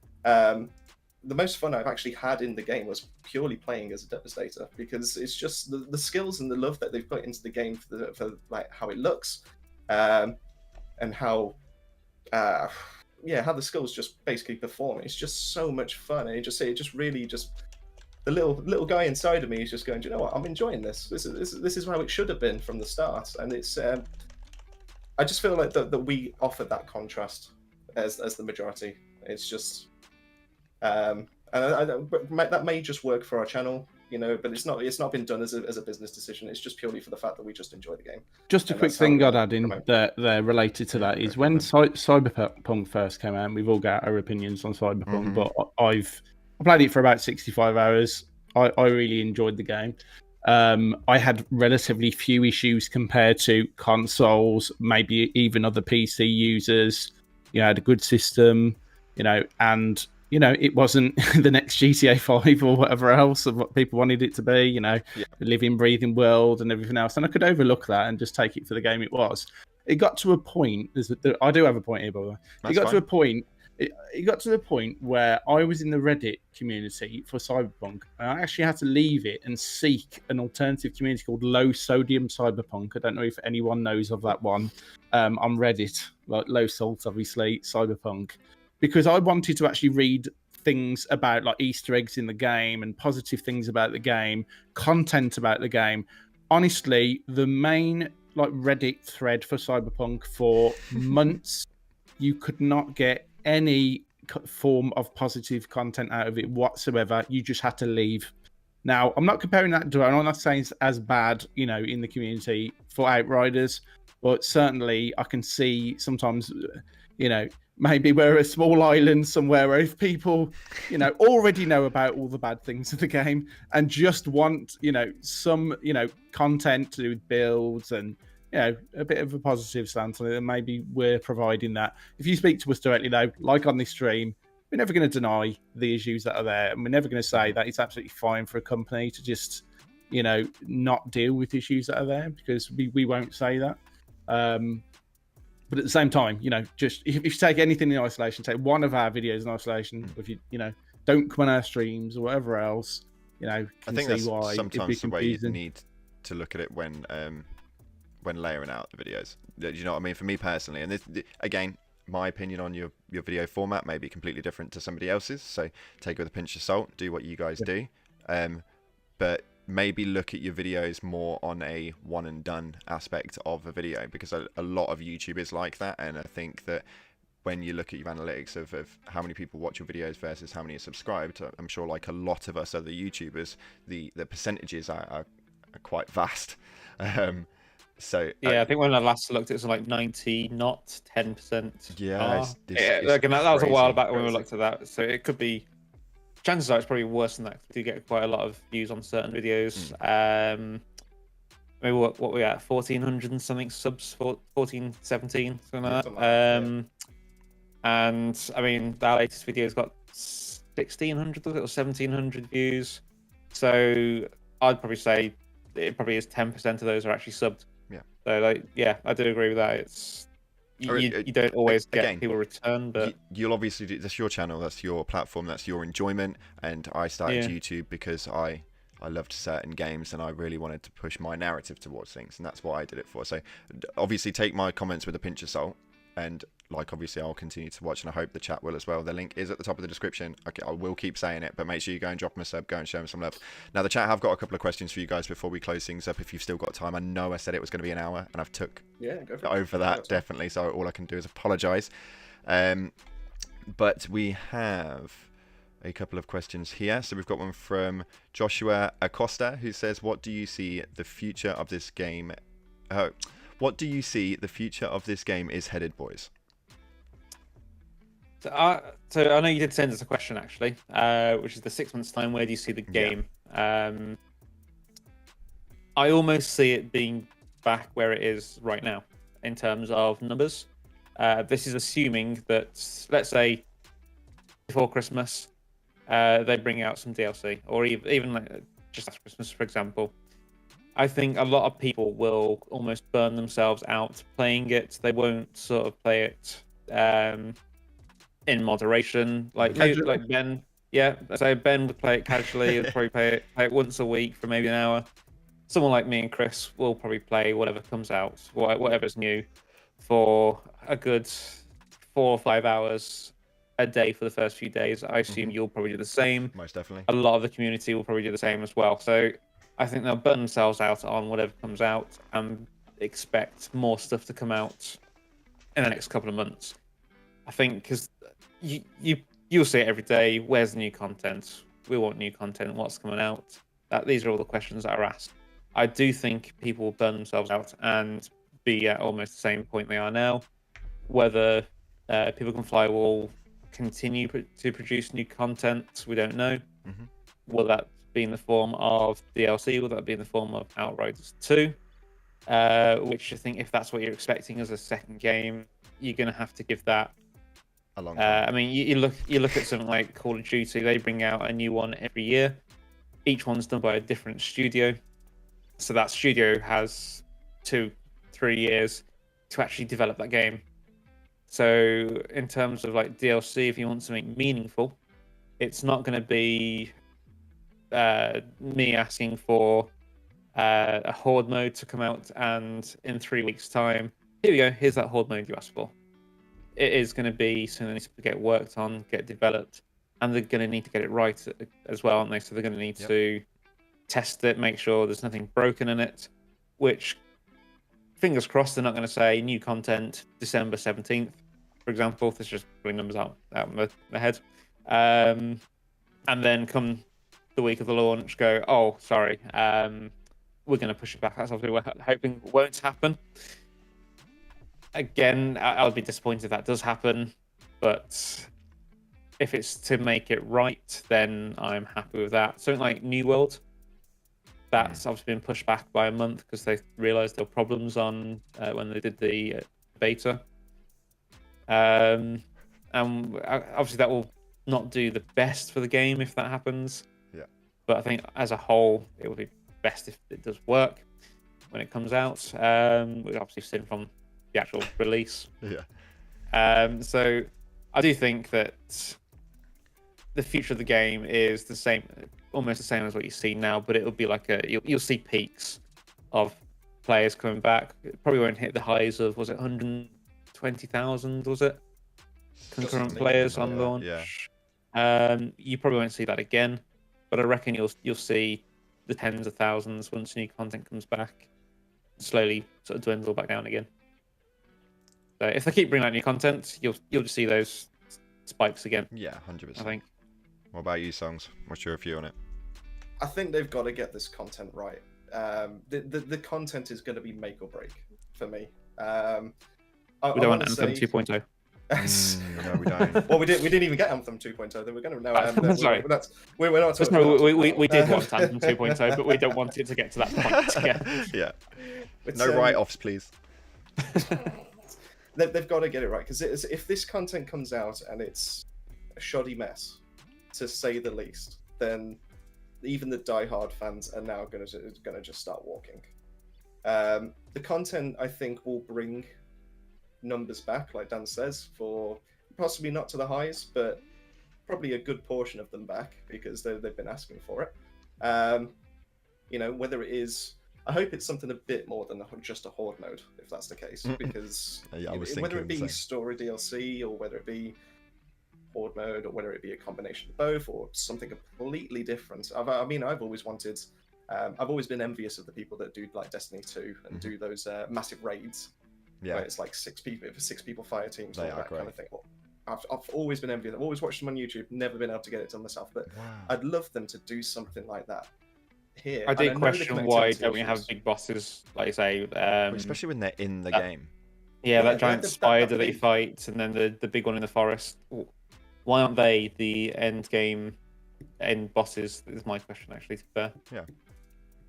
The most fun I've actually had in the game was purely playing as a Devastator, because it's just the skills and the love that they've put into the game for like how it looks, and how how the skills just basically perform. It's just so much fun, and it just really the little guy inside of me is just going, do you know what, I'm enjoying this. This is how it should have been from the start, and it's. I just feel like that we offered that contrast as the majority. It's just, and that may just work for our channel, but it's not been done as a business decision. It's just purely for the fact that we just enjoy the game. Just a quick thing I'd add in there related to that is when Cyberpunk first came out, and we've all got our opinions on Cyberpunk, but I played it for about 65 hours. I really enjoyed the game. I had relatively few issues compared to consoles, maybe even other PC users. Had a good system, and it wasn't the next GTA 5 or whatever else of what people wanted it to be. Living, breathing world and everything else, and I could overlook that and just take it for the game it was. It got to a point. I do have a point here, by the way. It got to a point. It got to the point where I was in the Reddit community for Cyberpunk, and I actually had to leave it and seek an alternative community called Low Sodium Cyberpunk. I don't know if anyone knows of that one. On Reddit, like low salt, obviously, Cyberpunk, because I wanted to actually read things about like Easter eggs in the game and positive things about the game, content about the game. Honestly, the main like Reddit thread for Cyberpunk for months, you could not get any form of positive content out of it whatsoever. You just had to leave. Now, I'm not comparing that to, I'm not saying it's as bad, in the community for Outriders, but certainly I can see sometimes, maybe we're a small island somewhere where if people, already know about all the bad things of the game and just want, some, content to do with builds and, a bit of a positive stance on it, and maybe we're providing that. If you speak to us directly, though, like on this stream, we're never going to deny the issues that are there, and we're never going to say that it's absolutely fine for a company to just, not deal with issues that are there, because we won't say that. But at the same time, just if you take anything in isolation, take one of our videos in isolation, if you don't come on our streams or whatever else, I think that's why sometimes the way you need to look at it when layering out the videos. Do you know what I mean? For me personally, and this, again, my opinion on your video format may be completely different to somebody else's, so take it with a pinch of salt, do what you guys do, but maybe look at your videos more on a one and done aspect of a video, because a lot of YouTube is like that, and I think that when you look at your analytics of how many people watch your videos versus how many are subscribed, I'm sure like a lot of us other YouTubers, the percentages are quite vast. So I think when I last looked, it was like 90, not 10%. Yeah, again, that was a while back when we looked at that. So it could be. Chances are it's probably worse than that. We do get quite a lot of views on certain videos. Maybe what we at 1,400 and something subs, 14, 17, something like that. And I mean, our latest video's got 1,600 or 1,700 views. So I'd probably say it probably is 10% of those are actually subbed. So I do agree with that. It's you don't always get people return, but you'll obviously do. That's your channel, that's your platform, that's your enjoyment. And I started YouTube because I loved certain games and I really wanted to push my narrative towards things, and that's what I did it for. So obviously take my comments with a pinch of salt, and obviously I'll continue to watch, and I hope the chat will as well. The link is at the top of the description. Okay, I will keep saying it, but make sure you go and drop them a sub, go and show them some love. Now the chat have got a couple of questions for you guys before we close things up, if you've still got time. I know I said it was going to be an hour, and I've took over that, definitely, so all I can do is apologize. But we have a couple of questions here. So we've got one from Joshua Acosta, who says, what do you see the future of this game is headed, boys? So I know you did send us a question, actually, which is the 6 months' time, where do you see the game? I almost see it being back where it is right now in terms of numbers. This is assuming that, let's say, before Christmas, they bring out some DLC, or even like just after Christmas, for example. I think a lot of people will almost burn themselves out playing it. They won't sort of play it in moderation, like Ben. Yeah, so Ben would play it casually. Would probably play it once a week for maybe an hour. Someone like me and Chris will probably play whatever comes out, whatever's new, for a good 4 or 5 hours a day for the first few days. I assume you'll probably do the same. Most definitely. A lot of the community will probably do the same as well. So I think they'll burn themselves out on whatever comes out and expect more stuff to come out in the next couple of months. I think because you'll see it every day. Where's the new content? We want new content. What's coming out? These are all the questions that are asked. I do think people will burn themselves out and be at almost the same point they are now. Whether People Can Fly will continue to produce new content, we don't know. Will that be in the form of DLC? Will that be in the form of Outriders 2? Which I think, if that's what you're expecting as a second game, you're going to have to give that a long time. I mean, you look at something like Call of Duty. They bring out a new one every year. Each one's done by a different studio, so that studio has 2-3 years to actually develop that game. So in terms of like DLC, if you want something meaningful, it's not going to be me asking for a horde mode to come out and in 3 weeks' time, here we go, here's that horde mode you asked for. It is going to be something that needs to get worked on, get developed, and they're going to need to get it right as well, aren't they? So they're going to need to test it, make sure there's nothing broken in it, which, fingers crossed, they're not going to say new content December 17th, for example. This is just putting numbers out in my head. And then come the week of the launch, go, oh, sorry, we're going to push it back. That's obviously what we're hoping won't happen. Again, I'll be disappointed if that does happen, but if it's to make it right, then I'm happy with that. Something like New World, that's obviously been pushed back by a month because they realised there were problems on when they did the beta. And obviously that will not do the best for the game if that happens. Yeah. But I think as a whole, it would be best if it does work when it comes out. We've obviously seen from the actual release. Yeah. So I do think that the future of the game is the same, almost the same as what you see now, but it'll be like you'll see peaks of players coming back. It probably won't hit the highs of, was it 120,000, was it? Concurrent players on launch. Yeah. You probably won't see that again, but I reckon you'll see the tens of thousands once new content comes back, slowly sort of dwindle back down again. So if they keep bringing out new content, you'll just see those spikes again. Yeah, 100%. I think. What about you, Songs? What's your view on it? I think they've got to get this content right. The content is going to be make or break for me. We don't want Anthem 2.0. No, we don't. Well, we didn't even get Anthem 2.0. They were going to know. Sorry, we're not talking. No, we did want Anthem 2.0, but we don't want it to get to that point. Yeah. But, no write-offs, please. They've got to get it right, because if this content comes out and it's a shoddy mess, to say the least, then even the die-hard fans are now going to just start walking. The content, I think, will bring numbers back, like Dan says, for possibly not to the highs, but probably a good portion of them back, because they've been asking for it. Whether it is, I hope it's something a bit more than just a horde mode, if that's the case, because whether it be story DLC or whether it be horde mode or whether it be a combination of both or something completely different. I've always wanted. I've always been envious of the people that do like Destiny 2 and do those massive raids. Yeah, where it's like 6 people fire teams, they all that great. kind of thing. Well, I've always been envious. I've always watched them on YouTube, never been able to get it done myself. But I'd love them to do something like that here. I do question why don't we have big bosses, like you say, especially when they're in the game. Yeah, that giant spider that you fight, and then the big one in the forest. Why aren't they the end bosses? Is my question, actually, to be fair. Yeah.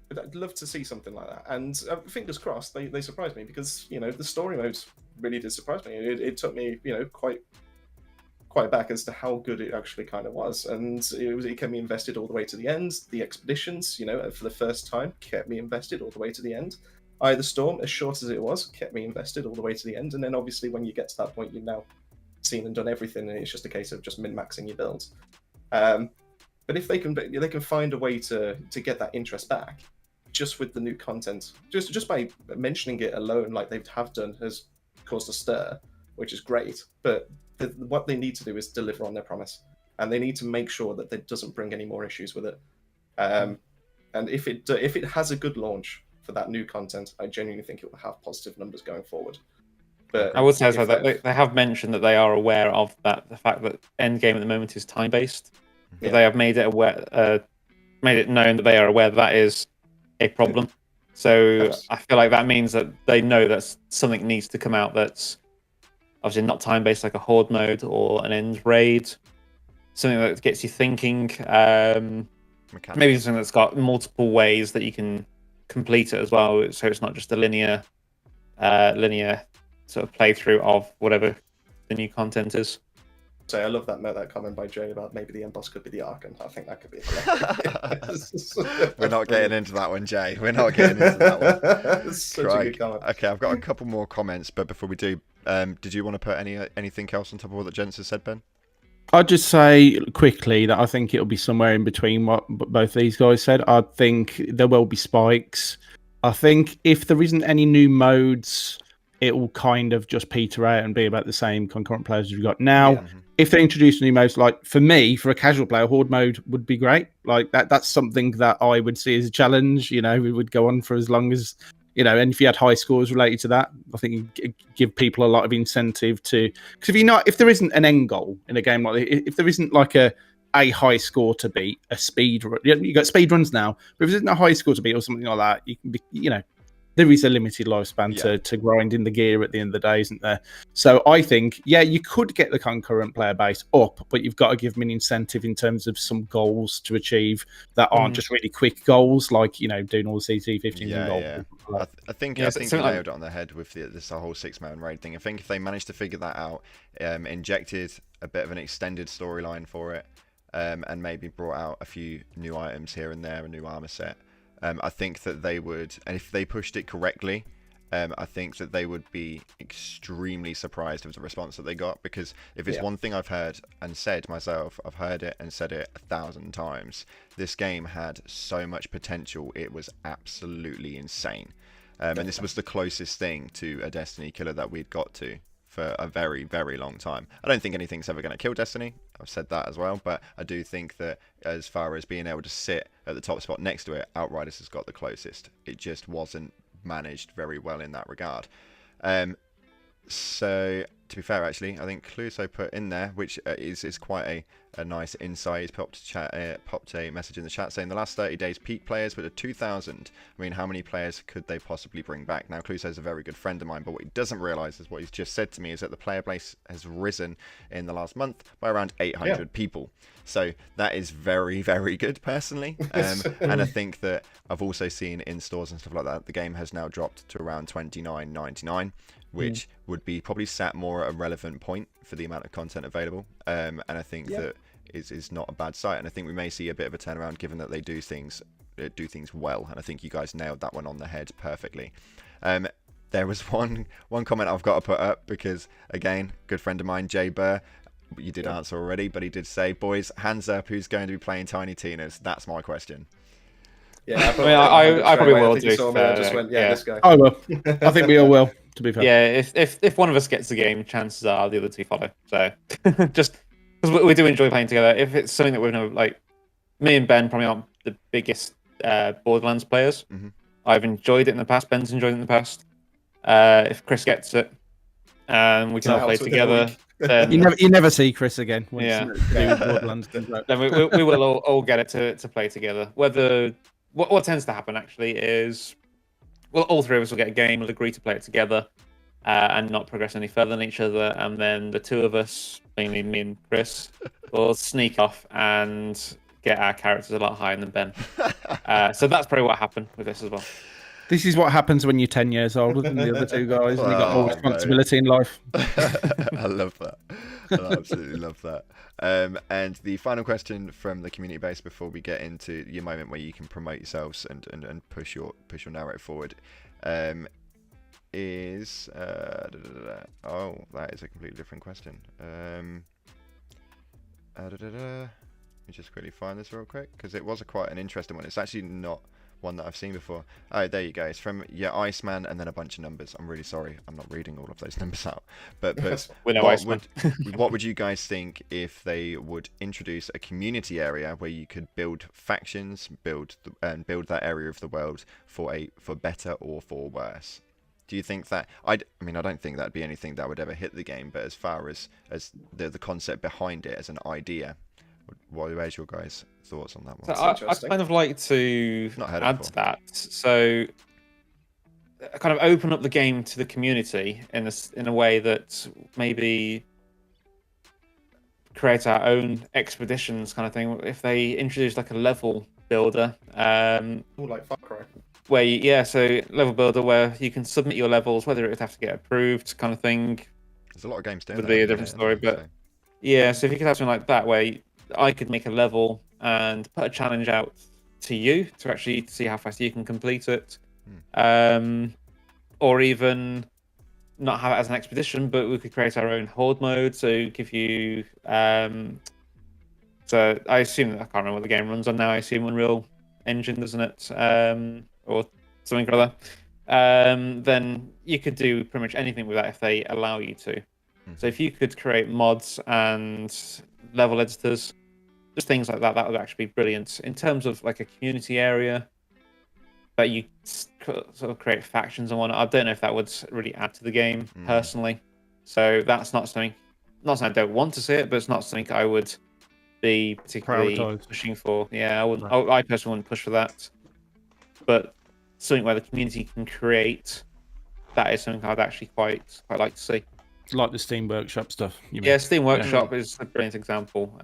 But I'd love to see something like that, and fingers crossed they surprise me, because the story modes really did surprise me. It took me quite quite back as to how good it actually kind of was, and it kept me invested all the way to the end. The expeditions, for the first time, kept me invested all the way to the end. Eye of the Storm, as short as it was, kept me invested all the way to the end. And then obviously when you get to that point, you've now seen and done everything, and it's just a case of just min-maxing your builds. But if they can find a way to get that interest back, just with the new content, just by mentioning it alone, like they have done, has caused a stir, which is great. But what they need to do is deliver on their promise, and they need to make sure that it doesn't bring any more issues with it. And if it has a good launch for that new content, I genuinely think it will have positive numbers going forward. But I would say so. They have mentioned that they are aware of the fact that Endgame at the moment is time based. Yeah. They have made it known that they are aware that is a problem. So I feel like that means that they know that something needs to come out that's obviously not time based, like a horde mode or an end raid. Something that gets you thinking. Maybe something that's got multiple ways that you can complete it as well, so it's not just a linear sort of playthrough of whatever the new content is. So I love that comment by Jay about maybe the end boss could be the Archon. I think that could be. We're not getting into that one, Jay. We're not getting into that one. Such a good comment. Okay, I've got a couple more comments, but before we do, did you want to put anything else on top of what the gents has said, Ben? I'd just say quickly that I think it'll be somewhere in between what both these guys said. I think there will be spikes. I think if there isn't any new modes, it will kind of just peter out and be about the same concurrent players as we've got now. Yeah. If they introduce new modes, like for me, for a casual player, horde mode would be great. Like that's something that I would see as a challenge. We would go on for as long as, and if you had high scores related to that, I think it'd give people a lot of incentive to, because if there isn't an end goal in a game like this, if there isn't like a high score to beat, a speed run, you got speed runs now, but if there isn't a high score to beat or something like that, you can be, there is a limited lifespan to grind in the gear at the end of the day, isn't there? So I think, you could get the concurrent player base up, but you've got to give them an incentive in terms of some goals to achieve that aren't just really quick goals, like, doing all the CT-15 goals. Yeah. I think you nailed it on the head with this whole 6-man raid thing. I think if they managed to figure that out, injected a bit of an extended storyline for it, and maybe brought out a few new items here and there, a new armor set, I think that they would, and if they pushed it correctly, I think that they would be extremely surprised with the response that they got, because if it's one thing I've heard and said myself, I've heard it and said it 1,000 times, this game had so much potential, it was absolutely insane. And this was the closest thing to a Destiny killer that we'd got to for a very, very long time. I don't think anything's ever going to kill Destiny. I've said that as well, but I do think that as far as being able to sit at the top spot next to it, Outriders has got the closest. It just wasn't managed very well in that regard. So to be fair, actually, I think Cluso put in there, which is quite a nice insight. He's popped a message in the chat saying the last 30 days peak players were at 2,000. I mean, how many players could they possibly bring back? Now, Cluso is a very good friend of mine, but what he doesn't realise is what he's just said to me is that the player base has risen in the last month by around 800 people. So that is very, very good, personally. And I think that I've also seen in stores and stuff like that, the game has now dropped to around $29.99. Which would be probably sat more at a relevant point for the amount of content available. And I think that is not a bad sight. And I think we may see a bit of a turnaround given that they do things well. And I think you guys nailed that one on the head perfectly. There was one comment I've got to put up because, again, good friend of mine, Jay Burr, you did answer already, but he did say, boys, hands up, who's going to be playing Tiny Tina's? That's my question. Yeah, I probably will do. I just went, this guy. I will. I think we all will, to be fair. Yeah, if one of us gets the game, chances are the other two follow. So just because we do enjoy playing together. If it's something that we've never, like, me and Ben probably aren't the biggest Borderlands players. I've enjoyed it in the past. Ben's enjoyed it in the past. If Chris gets it, and we can all play together. Then you never see Chris again. Then we will all get it to play together. What tends to happen actually is, all three of us will get a game, we'll agree to play it together, and not progress any further than each other, and then the two of us, mainly me and Chris, will sneak off and get our characters a lot higher than Ben. So that's probably what happened with this as well. This is what happens when you're 10 years older than the other two guys, and you've got more responsibility in life. I love that. I absolutely love that. And the final question from the community base before we get into your moment where you can promote yourselves and push your narrative forward, is oh, that is a completely different question. Let me just quickly find this real quick because it was quite an interesting one. It's actually not one that I've seen before. Oh, there you go. It's from Iceman and then a bunch of numbers. I'm really sorry. I'm not reading all of those numbers out. But We know what Iceman. what would you guys think if they would introduce a community area where you could build factions, build that area of the world for better or for worse? Do you think that I mean, I don't think that'd be anything that would ever hit the game, but as far as the concept behind it as an idea, where's your guys' thoughts on that one? So I'd kind of like to Not heard it add before. to that. So kind of open up the game to the community in a way that maybe create our own expeditions kind of thing. If they introduce like a level builder, All like Far Cry. where so level builder where you can submit your levels, whether it would have to get approved kind of thing. There's a lot of games doing Would that. be a at the different minute, story, isn't but there? so if you could have something like that where I could make a level and put a challenge out to you to actually see how fast you can complete it, or even not have it as an expedition, but we could create our own horde mode. So give you, so I assume I can't remember what the game runs on now. I assume Unreal Engine, doesn't it, or something or other. Then you could do pretty much anything with that if they allow you to. So if you could create mods and level editors, just things like that, that would actually be brilliant. In terms of like a community area that you sort of create factions and whatnot, I don't know if that would really add to the game personally. So that's not something I don't want to see it, but it's not something I would be particularly pushing for. Yeah, I wouldn't. Right. I personally wouldn't push for that. But something where the community can create, that is something I'd actually quite like to see. Like the Steam Workshop stuff. Yeah, Steam Workshop is a brilliant example.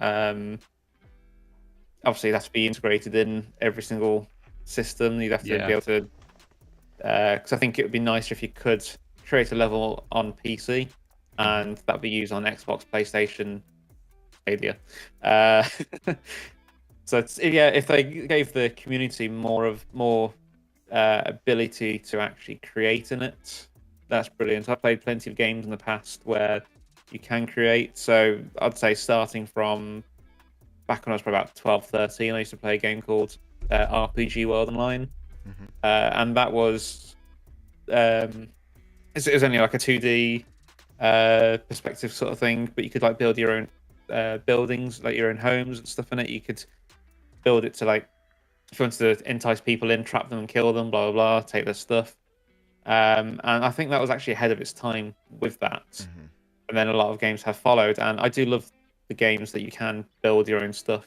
Obviously, it has to be integrated in every single system. You'd have to be able to, because I think it would be nicer if you could create a level on PC and that be used on Xbox, PlayStation, Stadia. So if they gave the community more ability to actually create in it, that's brilliant. I've played plenty of games in the past where you can create. So I'd say starting from back when I was probably about 12, 13, I used to play a game called RPG World Online. And that was, it was only like a 2D perspective sort of thing, but you could like build your own buildings, like your own homes and stuff in it. You could build it to like, if you wanted to entice people in, trap them and kill them, blah, blah, blah, take their stuff. And I think that was actually ahead of its time with that. And then a lot of games have followed. And I do love the games that you can build your own stuff,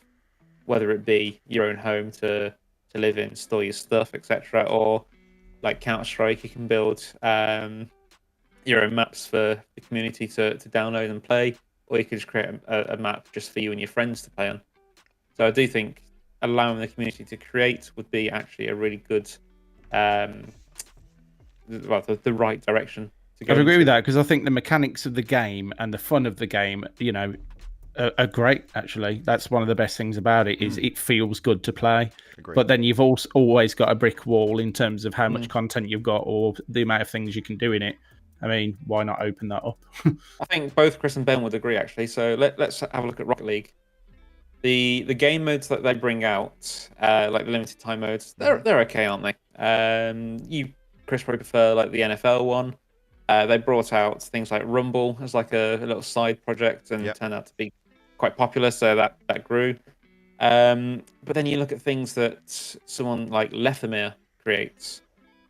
whether it be your own home to live in, store your stuff, etc., or like Counter-Strike, you can build your own maps for the community to download and play, or you could just create a map just for you and your friends to play on. So I do think allowing the community to create would be actually a really good, the right direction to go. I'd agree with that, because I think the mechanics of the game and the fun of the game, are great. Actually, that's one of the best things about it, is it feels good to play. Agreed. But then you've also always got a brick wall in terms of how much content you've got or the amount of things you can do in it. I mean, why not open that up? I think both Chris and Ben would agree, actually. So let's have a look at Rocket League. The game modes that they bring out, like the limited time modes, they're okay, aren't they? You, Chris, probably prefer like the NFL one. They brought out things like Rumble as like a little side project and turned out to be quite popular, so that grew. But then you look at things that someone like Lethamyr creates,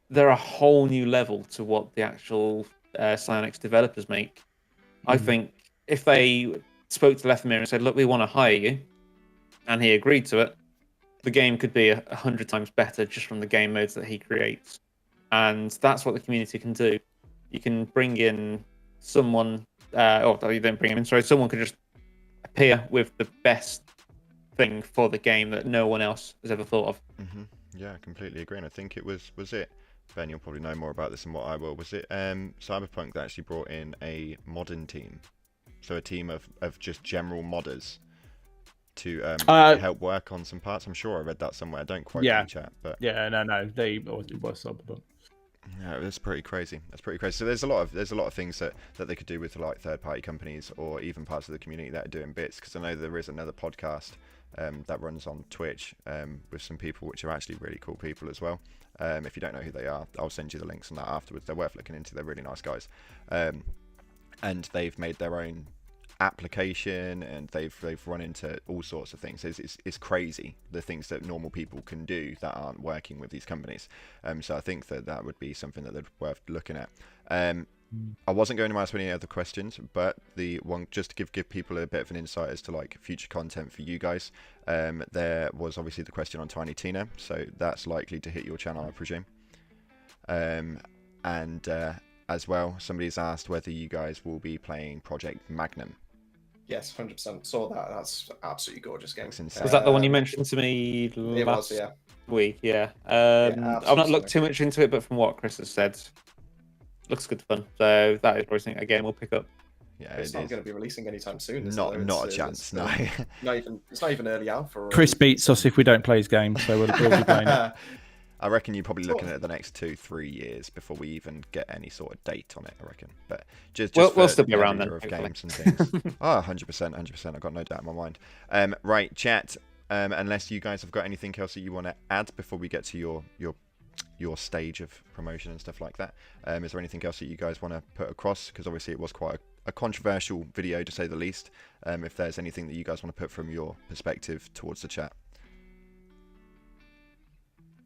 they're a whole new level to what the actual Psyonix developers make. I think if they spoke to Lethamyr and said, look, we want to hire you, and he agreed to it, the game could be 100 times better just from the game modes that he creates. And that's what the community can do. You can bring in someone, or you don't bring him in, sorry, someone could just appear with the best thing for the game that no one else has ever thought of. Yeah, I completely agree. And I think it was it, Ben, you'll probably know more about this than what I will, was it Cyberpunk that actually brought in a modern team So a team of just general modders to help work on some parts. I'm sure I read that somewhere. Don't quote me in chat, but no, they was sub, but yeah, that's pretty crazy. That's pretty crazy. So there's a lot of things that they could do with like third-party companies or even parts of the community that are doing bits. Because I know there is another podcast that runs on Twitch with some people which are actually really cool people as well. If you don't know who they are, I'll send you the links on that afterwards. They're worth looking into. They're really nice guys, and they've made their own application, and they've run into all sorts of things. It's crazy the things that normal people can do that aren't working with these companies. So I think that would be something that they're worth looking at. I wasn't going to ask any other questions, but the one just to give people a bit of an insight as to like future content for you guys. There was obviously the question on Tiny Tina, so that's likely to hit your channel, I presume. And as well, somebody's asked whether you guys will be playing Project Magnum. Yes, 100%. Saw that. That's absolutely gorgeous game. Was that the one you mentioned to me last week? Yeah. I've not looked too much into it, but from what Chris has said, looks good fun. So that is probably something again we'll pick up. Yeah, it's not going to be releasing anytime soon. Not a chance. No. It's not even early alpha. Chris beats us if we don't play his game, so we'll be playing it. I reckon you're probably looking at the next 2-3 years before we even get any sort of date on it, I reckon. But just we'll still be around then. Of games and things. 100%. I've got no doubt in my mind. Right, chat. Unless you guys have got anything else that you want to add before we get to your stage of promotion and stuff like that. Is there anything else that you guys want to put across? Because obviously it was quite a controversial video, to say the least. If there's anything that you guys want to put from your perspective towards the chat.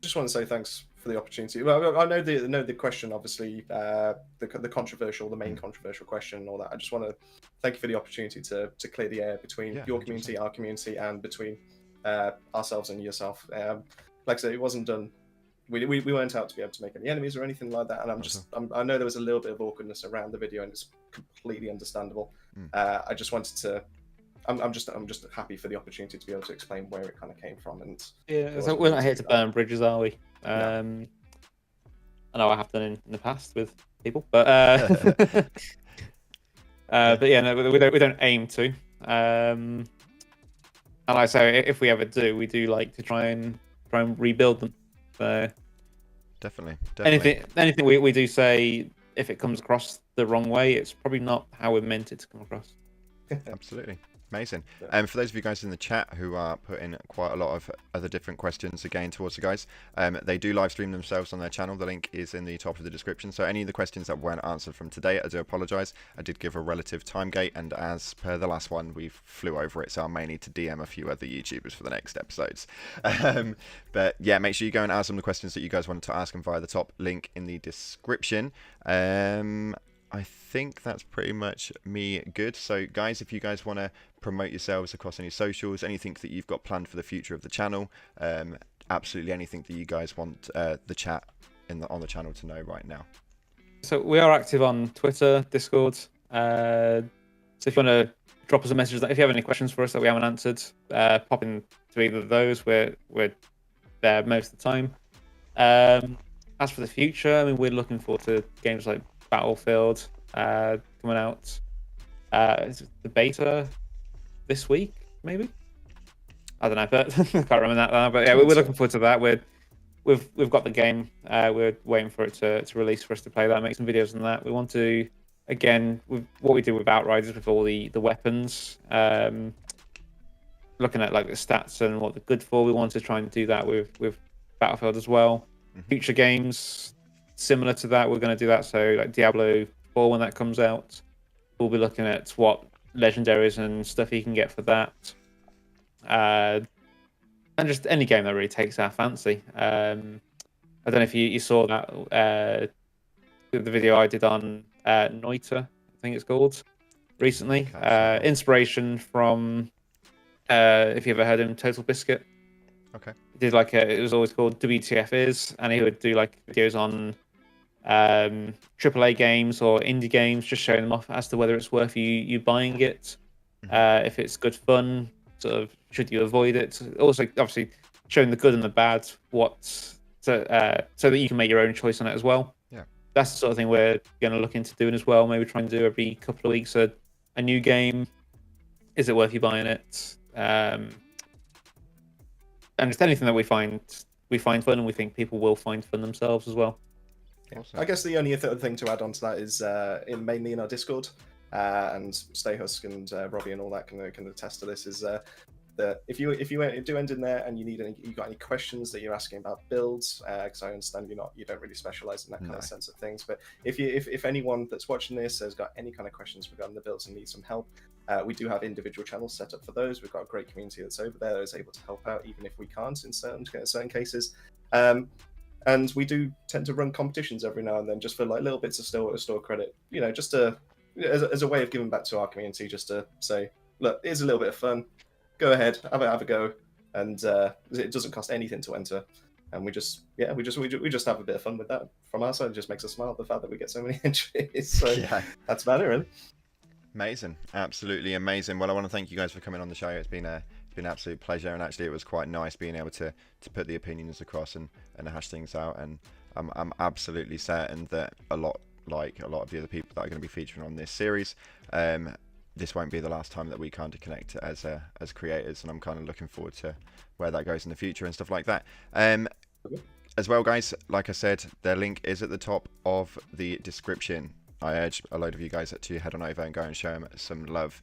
Just want to say thanks for the opportunity. Well, I know the question, obviously, the controversial, the main controversial question and all that. I just want to thank you for the opportunity to clear the air between your community, 100%. Our community, and between ourselves and yourself. Like I said, it wasn't done. We weren't out to be able to make any enemies or anything like that. And I know there was a little bit of awkwardness around the video, and it's completely understandable. I just wanted to. I'm just happy for the opportunity to be able to explain where it kind of came from. And so we're not here to burn bridges, are we? No. I know I have done in the past with people, but but yeah, no, we don't aim to. And like I say, if we ever do, we do like to try and rebuild them. So definitely. Anything we do say, if it comes across the wrong way, it's probably not how we meant it to come across. Absolutely. Amazing. And for those of you guys in the chat who are putting quite a lot of other different questions again towards the guys, they do live stream themselves on their channel. The link is in the top of the description. So any of the questions that weren't answered from today, I do apologise. I did give a relative time gate, and as per the last one, we flew over it. So I may need to DM a few other YouTubers for the next episodes. But yeah, make sure you go and ask them the questions that you guys wanted to ask them via the top link in the description. I think that's pretty much me good. So guys, if you guys want to promote yourselves across any socials, anything that you've got planned for the future of the channel, absolutely anything that you guys want the chat on the channel to know right now. So we are active on Twitter, Discord. So if you want to drop us a message, if you have any questions for us that we haven't answered, pop into either of those. We're there most of the time. As for the future, I mean, we're looking forward to games like Battlefield coming out. Is it the beta this week, maybe? I don't know, but I can't remember that now. But yeah, we're looking forward to that. We've got the game. We're waiting for it to release for us to play that, make some videos on that. We want to, again, with what we do with Outriders, with all the weapons, looking at like the stats and what they're good for. We want to try and do that with Battlefield as well. Future games similar to that, we're going to do that. So like Diablo 4, when that comes out, we'll be looking at what legendaries and stuff you can get for that, and just any game that really takes our fancy. I don't know if you saw that the video I did on Noita, I think it's called, recently. Inspiration from if you ever heard him, Total Biscuit. Okay. He did it was always called WTF Is, and he would do like videos on AAA games or indie games, just showing them off as to whether it's worth you buying it, if it's good fun, sort of should you avoid it. Also, obviously, showing the good and the bad, so that you can make your own choice on it as well. Yeah, that's the sort of thing we're going to look into doing as well. Maybe try and do every couple of weeks a a new game, is it worth you buying it? And just anything that we find fun, and we think people will find fun themselves as well. Awesome. I guess the only other thing to add on to that is mainly in our Discord, and Stay Husk and Robbie and all that can attest to this, is that if you do end in there and you got any questions that you're asking about builds, because I understand you don't really specialize in that kind of sense of things, but if anyone that's watching this has got any kind of questions regarding the builds and needs some help, we do have individual channels set up for those. We've got a great community that's over there that is able to help out even if we can't in certain cases. And we do tend to run competitions every now and then, just for like little bits of store credit, just as a way of giving back to our community, just to say, look, here's a little bit of fun. Go ahead, have a go, and it doesn't cost anything to enter. And we just have a bit of fun with that. From our side, it just makes us smile, the fact that we get so many entries. So Yeah. That's about it, really. Amazing, absolutely amazing. Well, I want to thank you guys for coming on the show. It's been an absolute pleasure, and actually it was quite nice being able to put the opinions across and hash things out. And I'm absolutely certain that a lot of the other people that are going to be featuring on this series, this won't be the last time that we kind of connect as creators, and I'm kind of looking forward to where that goes in the future and stuff like that. As well, guys, like I said, their link is at the top of the description. I urge a load of you guys to head on over and go and show them some love.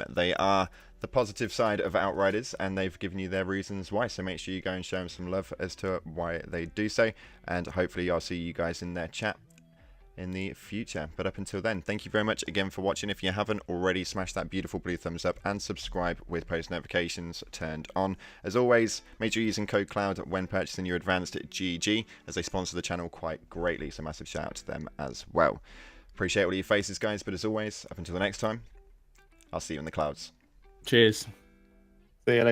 They are the positive side of Outriders, and they've given you their reasons why, so make sure you go and show them some love as to why they do so, and hopefully I'll see you guys in their chat in the future. But up until then, thank you very much again for watching. If you haven't already, smash that beautiful blue thumbs up and subscribe with post notifications turned on. As always, make sure you're using code CLOUD when purchasing your advanced GG, as they sponsor the channel quite greatly, so massive shout out to them as well. Appreciate all of your faces, guys, but as always, up until the next time, I'll see you in the clouds. Cheers. See you later.